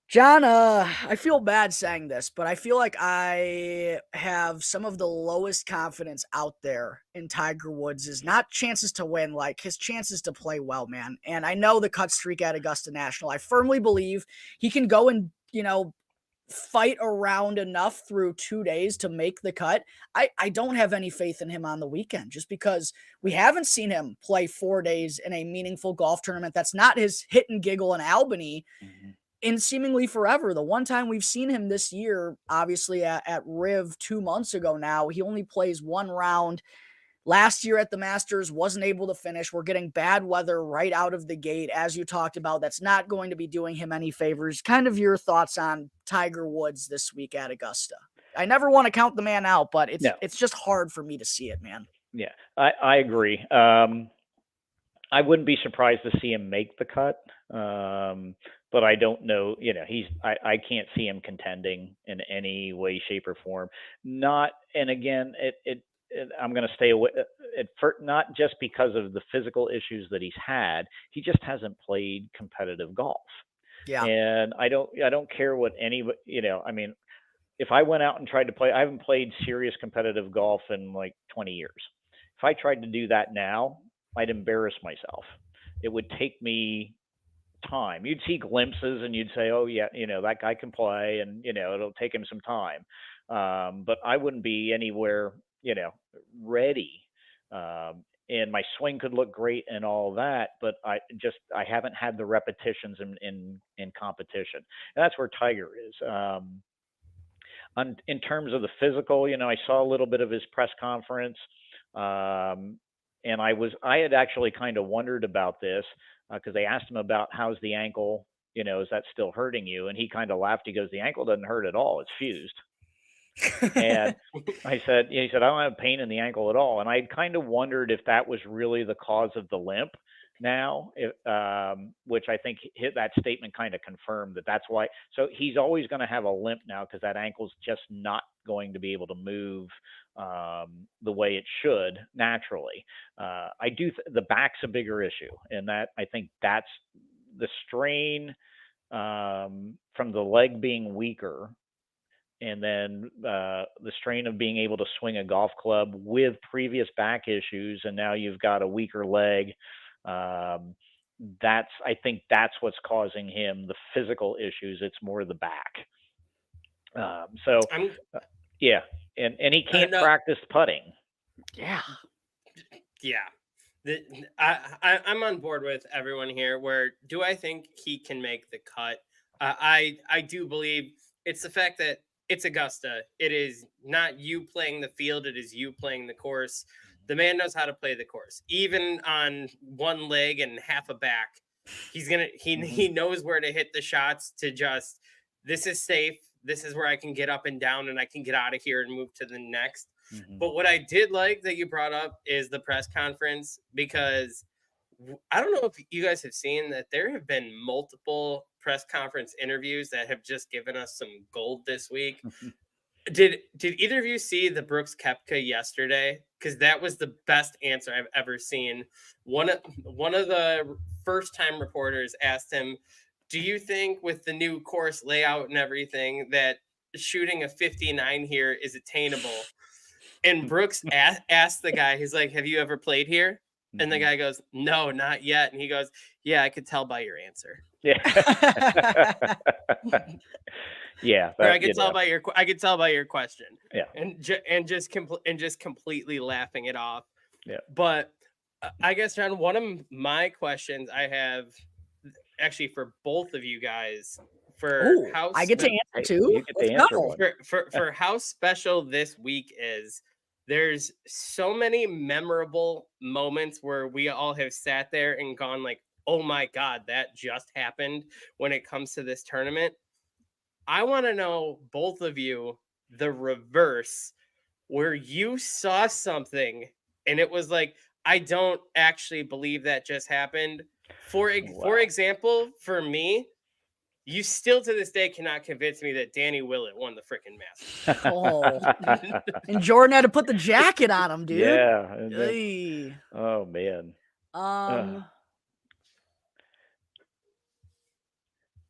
[SPEAKER 1] John, I feel bad saying this, but I feel like I have some of the lowest confidence out there in Tiger Woods. Is not chances to win, like his chances to play well, man. And I know the cut streak at Augusta National. I firmly believe he can go and, fight around enough through 2 days to make the cut. I don't have any faith in him on the weekend just because we haven't seen him play 4 days in a meaningful golf tournament. That's not his hit and giggle in Albany. In seemingly forever. The one time we've seen him this year, obviously at Riv 2 months ago now, he only plays one round. Last year at the Masters, wasn't able to finish. We're getting bad weather right out of the gate, as you talked about. That's not going to be doing him any favors. Kind of your thoughts on Tiger Woods this week at Augusta. I never want to count the man out, but it's just hard for me to see it, man.
[SPEAKER 2] Yeah, I agree. I wouldn't be surprised to see him make the cut. But I don't know, I can't see him contending in any way, shape, or form. And again, I'm going to stay away not just because of the physical issues that he's had. He just hasn't played competitive golf.
[SPEAKER 1] Yeah.
[SPEAKER 2] And I don't care what anybody, if I went out and tried to play, I haven't played serious competitive golf in like 20 years. If I tried to do that now, I'd embarrass myself. It would take me time. You'd see glimpses and you'd say, oh yeah, that guy can play, and it'll take him some time. But I wouldn't be anywhere, ready. And my swing could look great and all that, but I haven't had the repetitions in competition. And that's where Tiger is. In terms of the physical, I saw a little bit of his press conference, um, and I had actually kind of wondered about this because they asked him about how's the ankle, is that still hurting you? And he kind of laughed. He goes, "The ankle doesn't hurt at all; it's fused." And he said, "I don't have pain in the ankle at all." And I kind of wondered if that was really the cause of the limp now, which I think hit that statement kind of confirmed that that's why. So he's always going to have a limp now because that ankle's just not going to be able to move the way it should naturally. The back's a bigger issue, and that I think that's the strain from the leg being weaker and then the strain of being able to swing a golf club with previous back issues, and now you've got a weaker leg. Um, I think that's what's causing him the physical issues. It's more the back. So
[SPEAKER 3] I'm
[SPEAKER 2] yeah, and he can't
[SPEAKER 3] no,
[SPEAKER 2] practice putting.
[SPEAKER 1] Yeah.
[SPEAKER 3] yeah. I'm on board with everyone here. Where do I think he can make the cut? I do believe it's the fact that it's Augusta. It is not you playing the field. It is you playing the course. The man knows how to play the course, even on one leg and half a back. He knows where to hit the shots to just, this is safe. This is where I can get up and down and I can get out of here and move to the next. But what I did like that you brought up is the press conference, because I don't know if you guys have seen that there have been multiple press conference interviews that have just given us some gold this week. Did either of you see the Brooks Koepka yesterday? Because that was the best answer I've ever seen. One of the first time reporters asked him, "Do you think with the new course layout and everything that shooting a 59 here is attainable?" And Brooks asked the guy, he's like, "Have you ever played here?" And the guy goes, "No, not yet." And he goes, "Yeah, I could tell by your answer."
[SPEAKER 2] Yeah. Yeah,
[SPEAKER 3] Or I could tell by your question.
[SPEAKER 2] Yeah.
[SPEAKER 3] And just completely laughing it off.
[SPEAKER 2] Yeah.
[SPEAKER 3] But I guess, John, one of my questions I have actually for both of you guys, for how
[SPEAKER 1] I get to answer too.
[SPEAKER 2] You get to answer one.
[SPEAKER 3] for how special this week is. There's so many memorable moments where we all have sat there and gone like, "Oh my God, that just happened," when it comes to this tournament. I want to know, both of you, the reverse, where you saw something and it was like, "I don't actually believe that just happened." For example, for me, you still to this day cannot convince me that Danny Willett won the freaking Masters.
[SPEAKER 1] Oh. And Jordan had to put the jacket on him, dude.
[SPEAKER 2] Yeah.
[SPEAKER 1] Hey.
[SPEAKER 2] Oh man.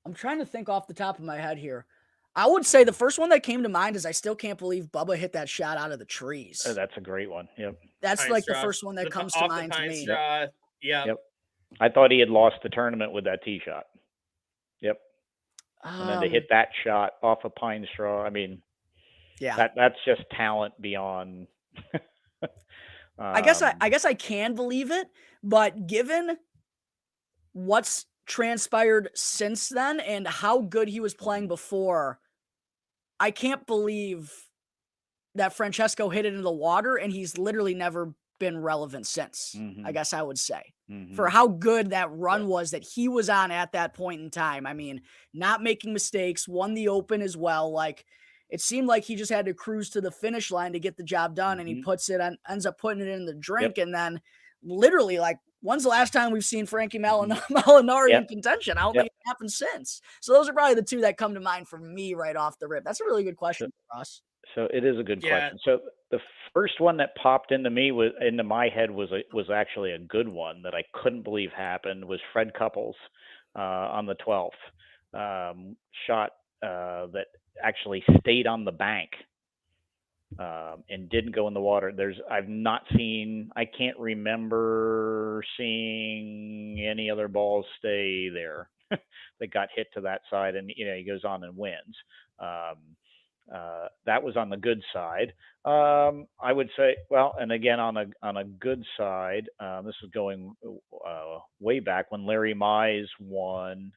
[SPEAKER 1] I'm trying to think off the top of my head here. I would say the first one that came to mind is I still can't believe Bubba hit that shot out of the trees.
[SPEAKER 2] That's a great one. Yep.
[SPEAKER 1] That's
[SPEAKER 3] Pine
[SPEAKER 1] like
[SPEAKER 3] straws.
[SPEAKER 1] the first one that comes to
[SPEAKER 3] Off the
[SPEAKER 1] mind to
[SPEAKER 3] pine
[SPEAKER 1] me.
[SPEAKER 3] straw.
[SPEAKER 2] Yep. I thought he had lost the tournament with that tee shot. Yep. And then to hit that shot off a pine straw, I mean,
[SPEAKER 1] yeah,
[SPEAKER 2] that's just talent beyond.
[SPEAKER 1] I guess I can believe it, but given what's transpired since then and how good he was playing before, I can't believe that Francesco hit it into the water and he's literally never been relevant since. I guess I would say. For how good that run was that he was on at that point in time. I mean, not making mistakes, won the Open as well. Like, it seemed like he just had to cruise to the finish line to get the job done, and he ends up putting it in the drink, and then literally, like, when's the last time we've seen Frankie Molinari in contention? I don't think it happened since. So those are probably the two that come to mind for me right off the rip. That's a really good question for us.
[SPEAKER 2] So it is a good question. So the first one that popped into my head was actually a good one that I couldn't believe happened, was Fred Couples on the 12th shot that actually stayed on the bank and didn't go in the water. I can't remember seeing any other balls stay there that got hit to that side, and he goes on and wins. That was on the good side. I would say, well, and again on a good side, this was going way back when Larry Mize won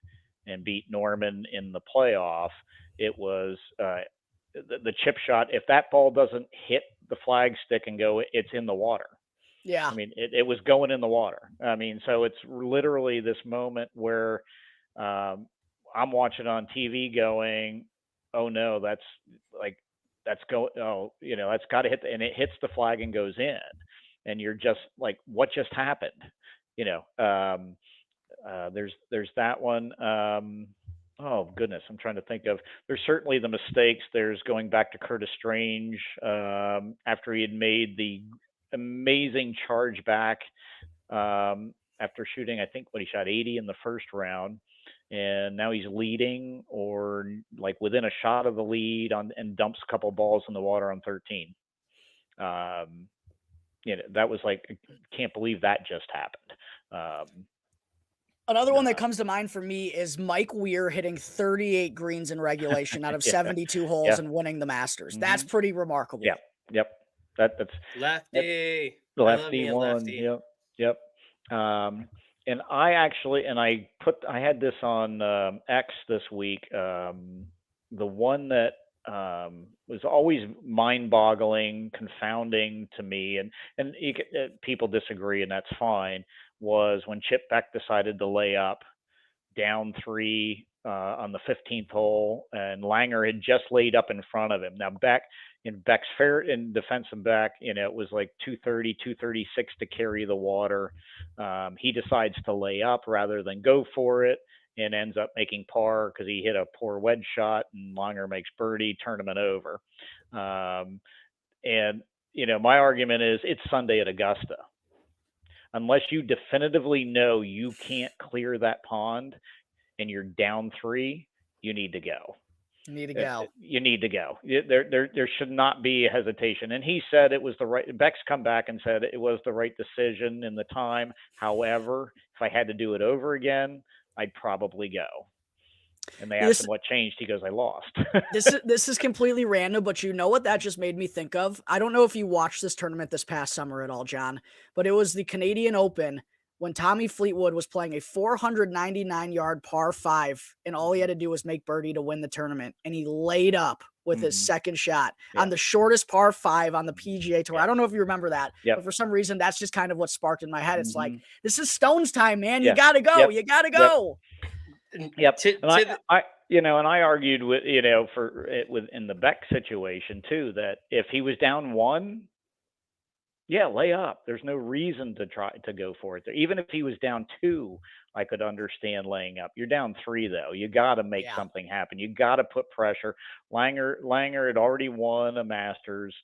[SPEAKER 2] and beat Norman in the playoff. It was the chip shot, if that ball doesn't hit the flag stick and go, it's in the water.
[SPEAKER 1] Yeah.
[SPEAKER 2] I mean, it was going in the water. I mean, so it's literally this moment where I'm watching on TV going, oh no, that's got to hit, and it hits the flag and goes in. And you're just like, what just happened? There's that one. Oh goodness, I'm trying to think of. There's certainly the mistakes. There's going back to Curtis Strange after he had made the amazing charge back after shooting. I think he shot 80 in the first round, and now he's leading or like within a shot of the lead and dumps a couple balls in the water on 13. That was like, can't believe that just happened.
[SPEAKER 1] Another one that comes to mind for me is Mike Weir hitting 38 greens in regulation out of 72 holes and winning the Masters. That's pretty remarkable.
[SPEAKER 2] Yep. That's
[SPEAKER 3] lefty.
[SPEAKER 2] The lefty one. Lefty. Yep. And I had this on X this week. The one that was always mind-boggling, confounding to me, and people disagree, and that's fine, was when Chip Beck decided to lay up down 3 on the 15th hole, and Langer had just laid up in front of him. Now Beck's fair in defense of Beck, it was like 230, 236 to carry the water. He decides to lay up rather than go for it, and ends up making par because he hit a poor wedge shot, and Langer makes birdie, tournament over. And my argument is it's Sunday at Augusta. Unless you definitively know you can't clear that pond and you're down 3, you need to go.
[SPEAKER 1] You need to go.
[SPEAKER 2] There should not be a hesitation. And he said it was the right. Beck's come back and said it was the right decision in the time. However, if I had to do it over again, I'd probably go. And they asked him what changed. He goes, I lost.
[SPEAKER 1] This is completely random, but you know what that just made me think of? I don't know if you watched this tournament this past summer at all, John, but it was the Canadian Open when Tommy Fleetwood was playing a 499-yard par 5, and all he had to do was make birdie to win the tournament, and he laid up with his second shot on the shortest par 5 on the PGA Tour. I don't know if you remember that, but for some reason, that's just kind of what sparked in my head. It's like, this is Stone's time, man. You got to go. You got to go.
[SPEAKER 2] Yep. And I argued with, in the Beck situation too, that if he was down 1, lay up. There's no reason to try to go for it there. Even if he was down 2, I could understand laying up. You're down 3 though. You got to make something happen. You got to put pressure. Langer had already won a Masters.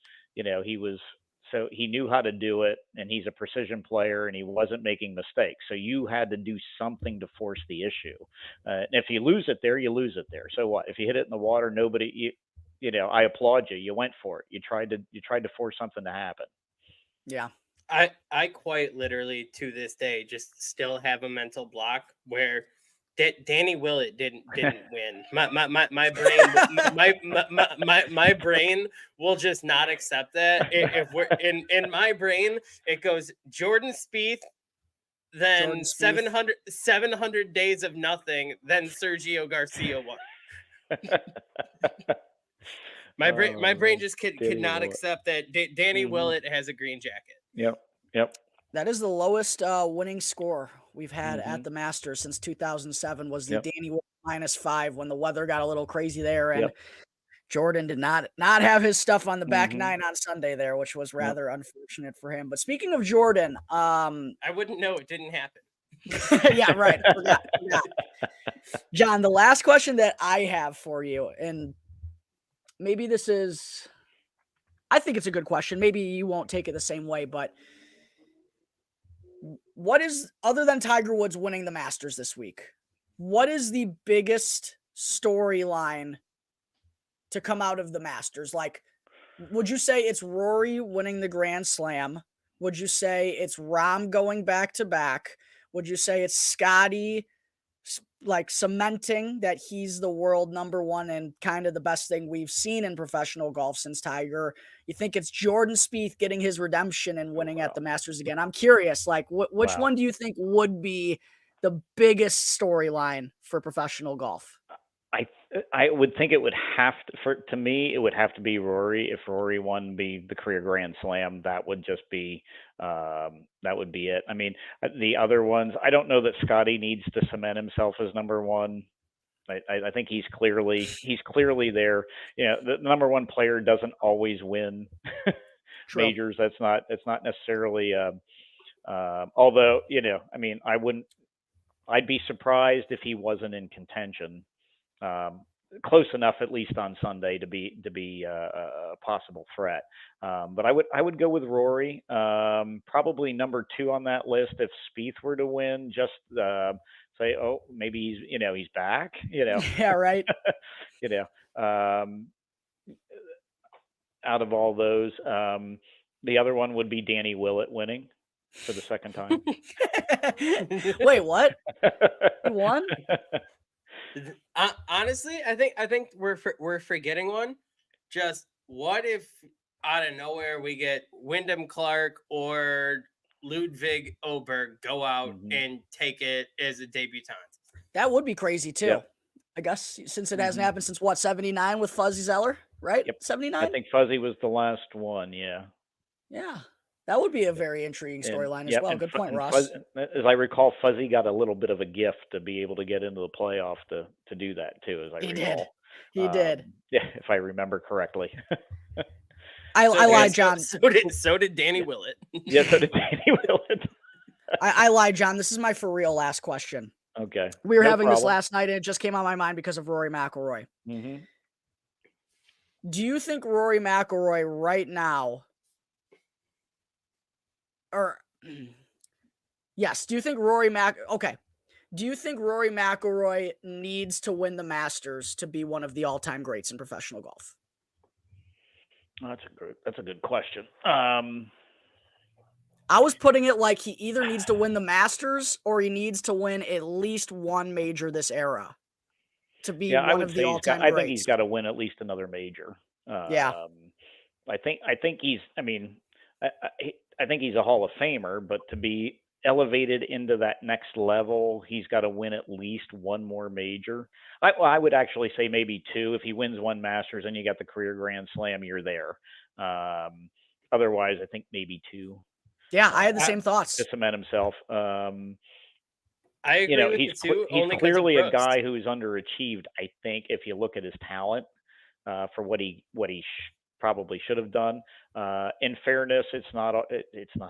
[SPEAKER 2] So he knew how to do it, and he's a precision player, and he wasn't making mistakes. So you had to do something to force the issue. And if you lose it there, you lose it there. So what? If you hit it in the water, I applaud you. You went for it. You tried to force something to happen.
[SPEAKER 1] Yeah.
[SPEAKER 3] I quite literally to this day just still have a mental block where Danny Willett didn't win. My brain my brain will just not accept that. If we're in my brain, it goes Jordan Spieth, then 700 days of nothing, then Sergio Garcia won. My brain just could not accept that Danny Willett has a green jacket.
[SPEAKER 2] Yep.
[SPEAKER 1] That is the lowest winning score we've had at the Masters since 2007 was the Danny Willett -5 when the weather got a little crazy there, and Jordan did not have his stuff on the back 9 on Sunday there, which was rather unfortunate for him. But speaking of Jordan,
[SPEAKER 3] I wouldn't know, it didn't happen.
[SPEAKER 1] Yeah, right. I forgot. John, the last question that I have for you, and maybe I think it's a good question. Maybe you won't take it the same way, but what is, other than Tiger Woods winning the Masters this week, what is the biggest storyline to come out of the Masters? Like, would you say it's Rory winning the Grand Slam? Would you say it's Rahm going back to back? Would you say it's Scotty like cementing that he's the world #1 and kind of the best thing we've seen in professional golf since Tiger? You think it's Jordan Spieth getting his redemption and winning at the Masters again? I'm curious, like which one do you think would be the biggest storyline for professional golf?
[SPEAKER 2] I would think it would have to me, it would have to be Rory. If Rory won the career Grand Slam, that would just be that would be it. I mean, the other ones, I don't know that Scotty needs to cement himself as number one. I think he's clearly there. You know, the number one player doesn't always win
[SPEAKER 1] True.
[SPEAKER 2] majors. That's not necessarily. Although, you know, I mean, I'd be surprised if he wasn't in contention. Close enough, at least on Sunday, to be a possible threat. But I would go with Rory. Probably number two on that list if Spieth were to win. Just say, oh, maybe he's back. You know,
[SPEAKER 1] Yeah, right.
[SPEAKER 2] you know. Out of all those, the other one would be Danny Willett winning for the second time.
[SPEAKER 1] Wait, what? He won?
[SPEAKER 3] Honestly, I think we're forgetting one. Just what if out of nowhere we get Wyndham Clark or Ludwig Oberg go out and take it as a debutant?
[SPEAKER 1] That would be crazy too.
[SPEAKER 2] Yep.
[SPEAKER 1] I guess since it hasn't happened since what, 79 with Fuzzy Zeller, right?
[SPEAKER 2] Yep.
[SPEAKER 1] 79?
[SPEAKER 2] I think Fuzzy was the last one. Yeah.
[SPEAKER 1] Yeah. That would be a very intriguing storyline as well. Good point, Ross.
[SPEAKER 2] As I recall, Fuzzy got a little bit of a gift to be able to get into the playoff to do that too, as I recall.
[SPEAKER 1] He did.
[SPEAKER 2] Yeah, if I remember correctly.
[SPEAKER 1] I lied, John.
[SPEAKER 3] So did Danny Willett.
[SPEAKER 2] Yeah, so did Danny Willett.
[SPEAKER 1] I lied, John. This is my for real last question.
[SPEAKER 2] Okay.
[SPEAKER 1] We were having this last night, and it just came on my mind because of Rory McIlroy.
[SPEAKER 2] Mm-hmm.
[SPEAKER 1] Do you think Rory McIlroy right now, or yes, do you think Rory McIlroy needs to win the Masters to be one of the all-time greats in professional golf?
[SPEAKER 2] That's a good question.
[SPEAKER 1] I was putting it like he either needs to win the Masters or he needs to win at least one major this era to be one of the all-time greats.
[SPEAKER 2] I think he's got to win at least another major.
[SPEAKER 1] Yeah.
[SPEAKER 2] I think he's. I mean, I think he's a Hall of Famer, but to be elevated into that next level, he's got to win at least one more major. I would actually say maybe two. If he wins one Masters and you got the career Grand Slam, you're there. Otherwise, I think maybe two.
[SPEAKER 1] Yeah, I had the same thoughts.
[SPEAKER 2] To cement himself.
[SPEAKER 3] I agree with you too.
[SPEAKER 2] He's clearly a guy who's underachieved. I think if you look at his talent for what he probably should have done. In fairness, it's not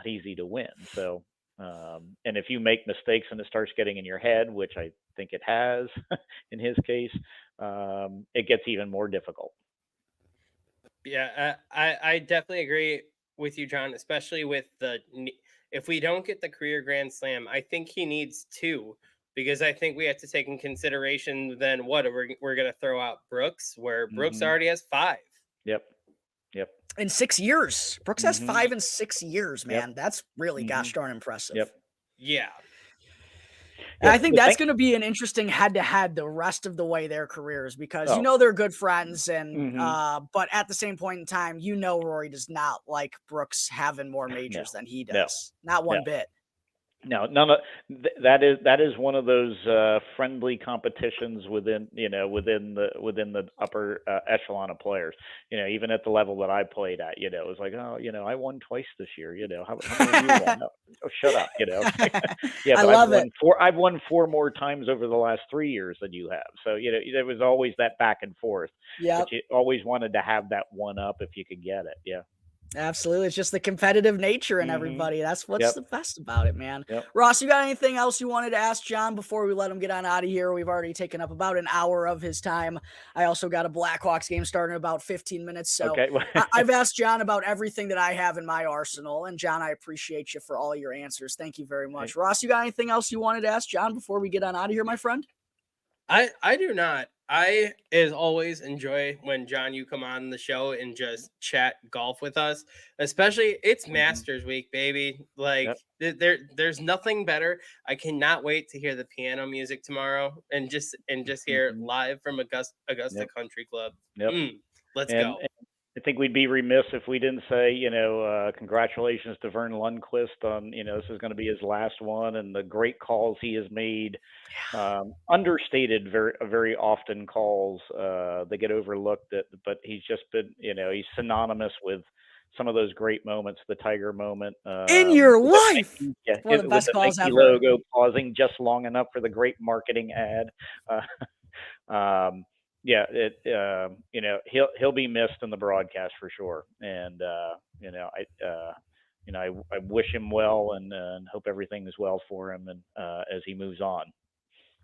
[SPEAKER 2] easy to win. So, and if you make mistakes and it starts getting in your head, which I think it has in his case, it gets even more difficult.
[SPEAKER 3] Yeah, I definitely agree with you, John, especially with if we don't get the career Grand Slam, I think he needs two, because I think we have to take in consideration then what we're going to throw out Brooks, where Brooks already has 5.
[SPEAKER 2] Yep.
[SPEAKER 1] In 6 years. Brooks has 5 in 6 years, man.
[SPEAKER 2] Yep.
[SPEAKER 1] That's really gosh darn impressive.
[SPEAKER 2] Yep.
[SPEAKER 3] Yeah.
[SPEAKER 1] And I think that's going to be an interesting head-to-head the rest of the way their careers, because they're good friends, and but at the same point in time, Rory does not like Brooks having more majors than he does. Not one bit.
[SPEAKER 2] No, none of that is one of those friendly competitions within the upper echelon of players. Even at the level that I played at, it was like, I won twice this year. How many of you won? No, shut up. Yeah,
[SPEAKER 1] I love it.
[SPEAKER 2] I've won 4 more times over the last 3 years than you have. So there was always that back and forth.
[SPEAKER 1] Yeah,
[SPEAKER 2] but you always wanted to have that one up if you could get it. Yeah.
[SPEAKER 1] Absolutely. It's just the competitive nature in everybody. That's what's the best about it, man. Ross, you got anything else you wanted to ask John before we let him get on out of here? We've already taken up about an hour of his time. I also got a Blackhawks game starting in about 15 minutes. So I've asked John about everything that I have in my arsenal. And John, I appreciate you for all your answers. Thank you very much. Ross, you got anything else you wanted to ask John before we get on out of here, my friend?
[SPEAKER 3] I do not. I, as always, enjoy when, John, you come on the show and just chat golf with us. Especially, it's Masters Week, baby. Like, there's nothing better. I cannot wait to hear the piano music tomorrow and just hear it live from Augusta Country Club. Let's go.
[SPEAKER 2] I think we'd be remiss if we didn't say, congratulations to Vern Lundquist on, this is going to be his last one and the great calls he has made. Understated very often calls that get overlooked, but he's just been, he's synonymous with some of those great moments. The Tiger moment
[SPEAKER 1] In your
[SPEAKER 2] with the
[SPEAKER 1] life,
[SPEAKER 2] Nike, yeah,
[SPEAKER 1] one of the
[SPEAKER 2] with
[SPEAKER 1] best
[SPEAKER 2] the
[SPEAKER 1] calls
[SPEAKER 2] Nike
[SPEAKER 1] ever.
[SPEAKER 2] logo pausing just long enough for the great marketing ad. Yeah, he'll be missed in the broadcast for sure, and I wish him well and hope everything is well for him and as he moves on.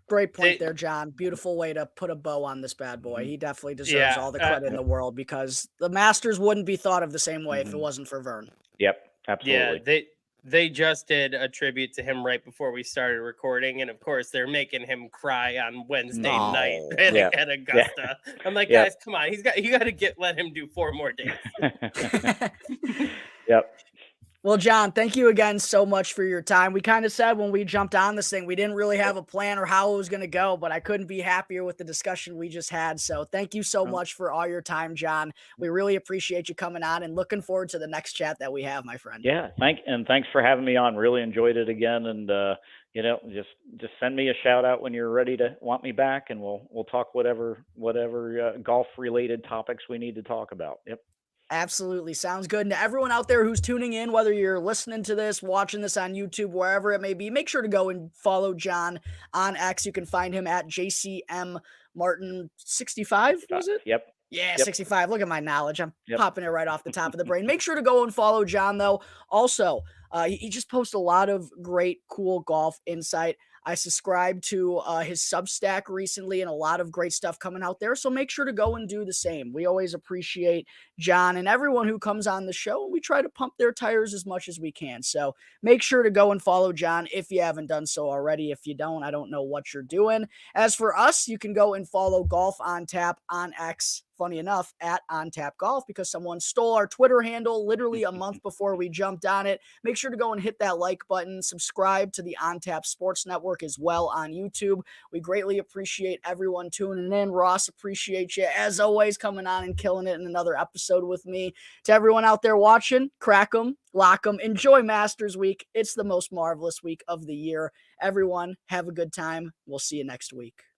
[SPEAKER 1] Great point there, John. Beautiful way to put a bow on this bad boy.
[SPEAKER 2] Mhm.
[SPEAKER 1] He definitely deserves
[SPEAKER 3] Yeah,
[SPEAKER 1] all the credit in
[SPEAKER 2] Yep.
[SPEAKER 1] the world because the Masters wouldn't be thought of the same way if it
[SPEAKER 2] Mhm.
[SPEAKER 1] wasn't for Vern.
[SPEAKER 2] Yep,
[SPEAKER 3] yeah,
[SPEAKER 2] absolutely.
[SPEAKER 3] they just did a tribute to him right before we started recording, and of course they're making him cry on Wednesday
[SPEAKER 2] Mhm.
[SPEAKER 3] night
[SPEAKER 1] Oh.
[SPEAKER 3] at,
[SPEAKER 2] Yeah,
[SPEAKER 3] at
[SPEAKER 2] yeah,
[SPEAKER 3] Augusta. I'm like,
[SPEAKER 2] yep.
[SPEAKER 3] guys, come on, you got to let him do 4 more days.
[SPEAKER 2] Yep.
[SPEAKER 1] Well, John, thank you again so much for your time. We kind of said when we jumped on this thing, we didn't really have a plan or how it was going to go, but I couldn't be happier with the discussion we just had. So thank you so
[SPEAKER 2] Um,
[SPEAKER 1] much for all your time, John. We really appreciate you coming on and looking forward to the next chat that we have, my friend.
[SPEAKER 2] Yeah, thanks for having me on. Really enjoyed it again, and just send me a shout out when you're ready to want me back, and we'll talk whatever golf related topics we need to talk about. Yep.
[SPEAKER 1] Absolutely. Sounds good. And to everyone out there who's tuning in, whether you're listening to this, watching this on YouTube, wherever it may be, make sure to go and follow John on X. You can find him at JCM Martin 65,
[SPEAKER 2] 65.
[SPEAKER 1] was it?
[SPEAKER 2] Yep.
[SPEAKER 1] Yeah,
[SPEAKER 2] Yep.
[SPEAKER 1] 65. Look at my knowledge. I'm
[SPEAKER 2] Yep.
[SPEAKER 1] popping it right off the top of the brain. Make sure to go and follow John, though. Also, he just posts a lot of great, cool golf insight. I subscribed to his Substack recently and a lot of great stuff coming out there. So make sure to go and do the same. We always appreciate John and everyone who comes on the show. We try to pump their tires as much as we can. So make sure to go and follow John if you haven't done so already. If you don't, I don't know what you're doing. As for us, you can go and follow Golf on Tap on X. Funny enough, at On Tap Golf, because someone stole our Twitter handle literally a month before we jumped on it. Make sure to go and hit that like button. Subscribe to the On Tap Sports Network as well on YouTube. We greatly appreciate everyone tuning in. Ross, appreciate you as always coming on and killing it in another episode with me. To everyone out there watching, crack 'em, lock 'em, enjoy Masters Week. It's the most marvelous week of the year. Everyone, have a good time. We'll see you next week.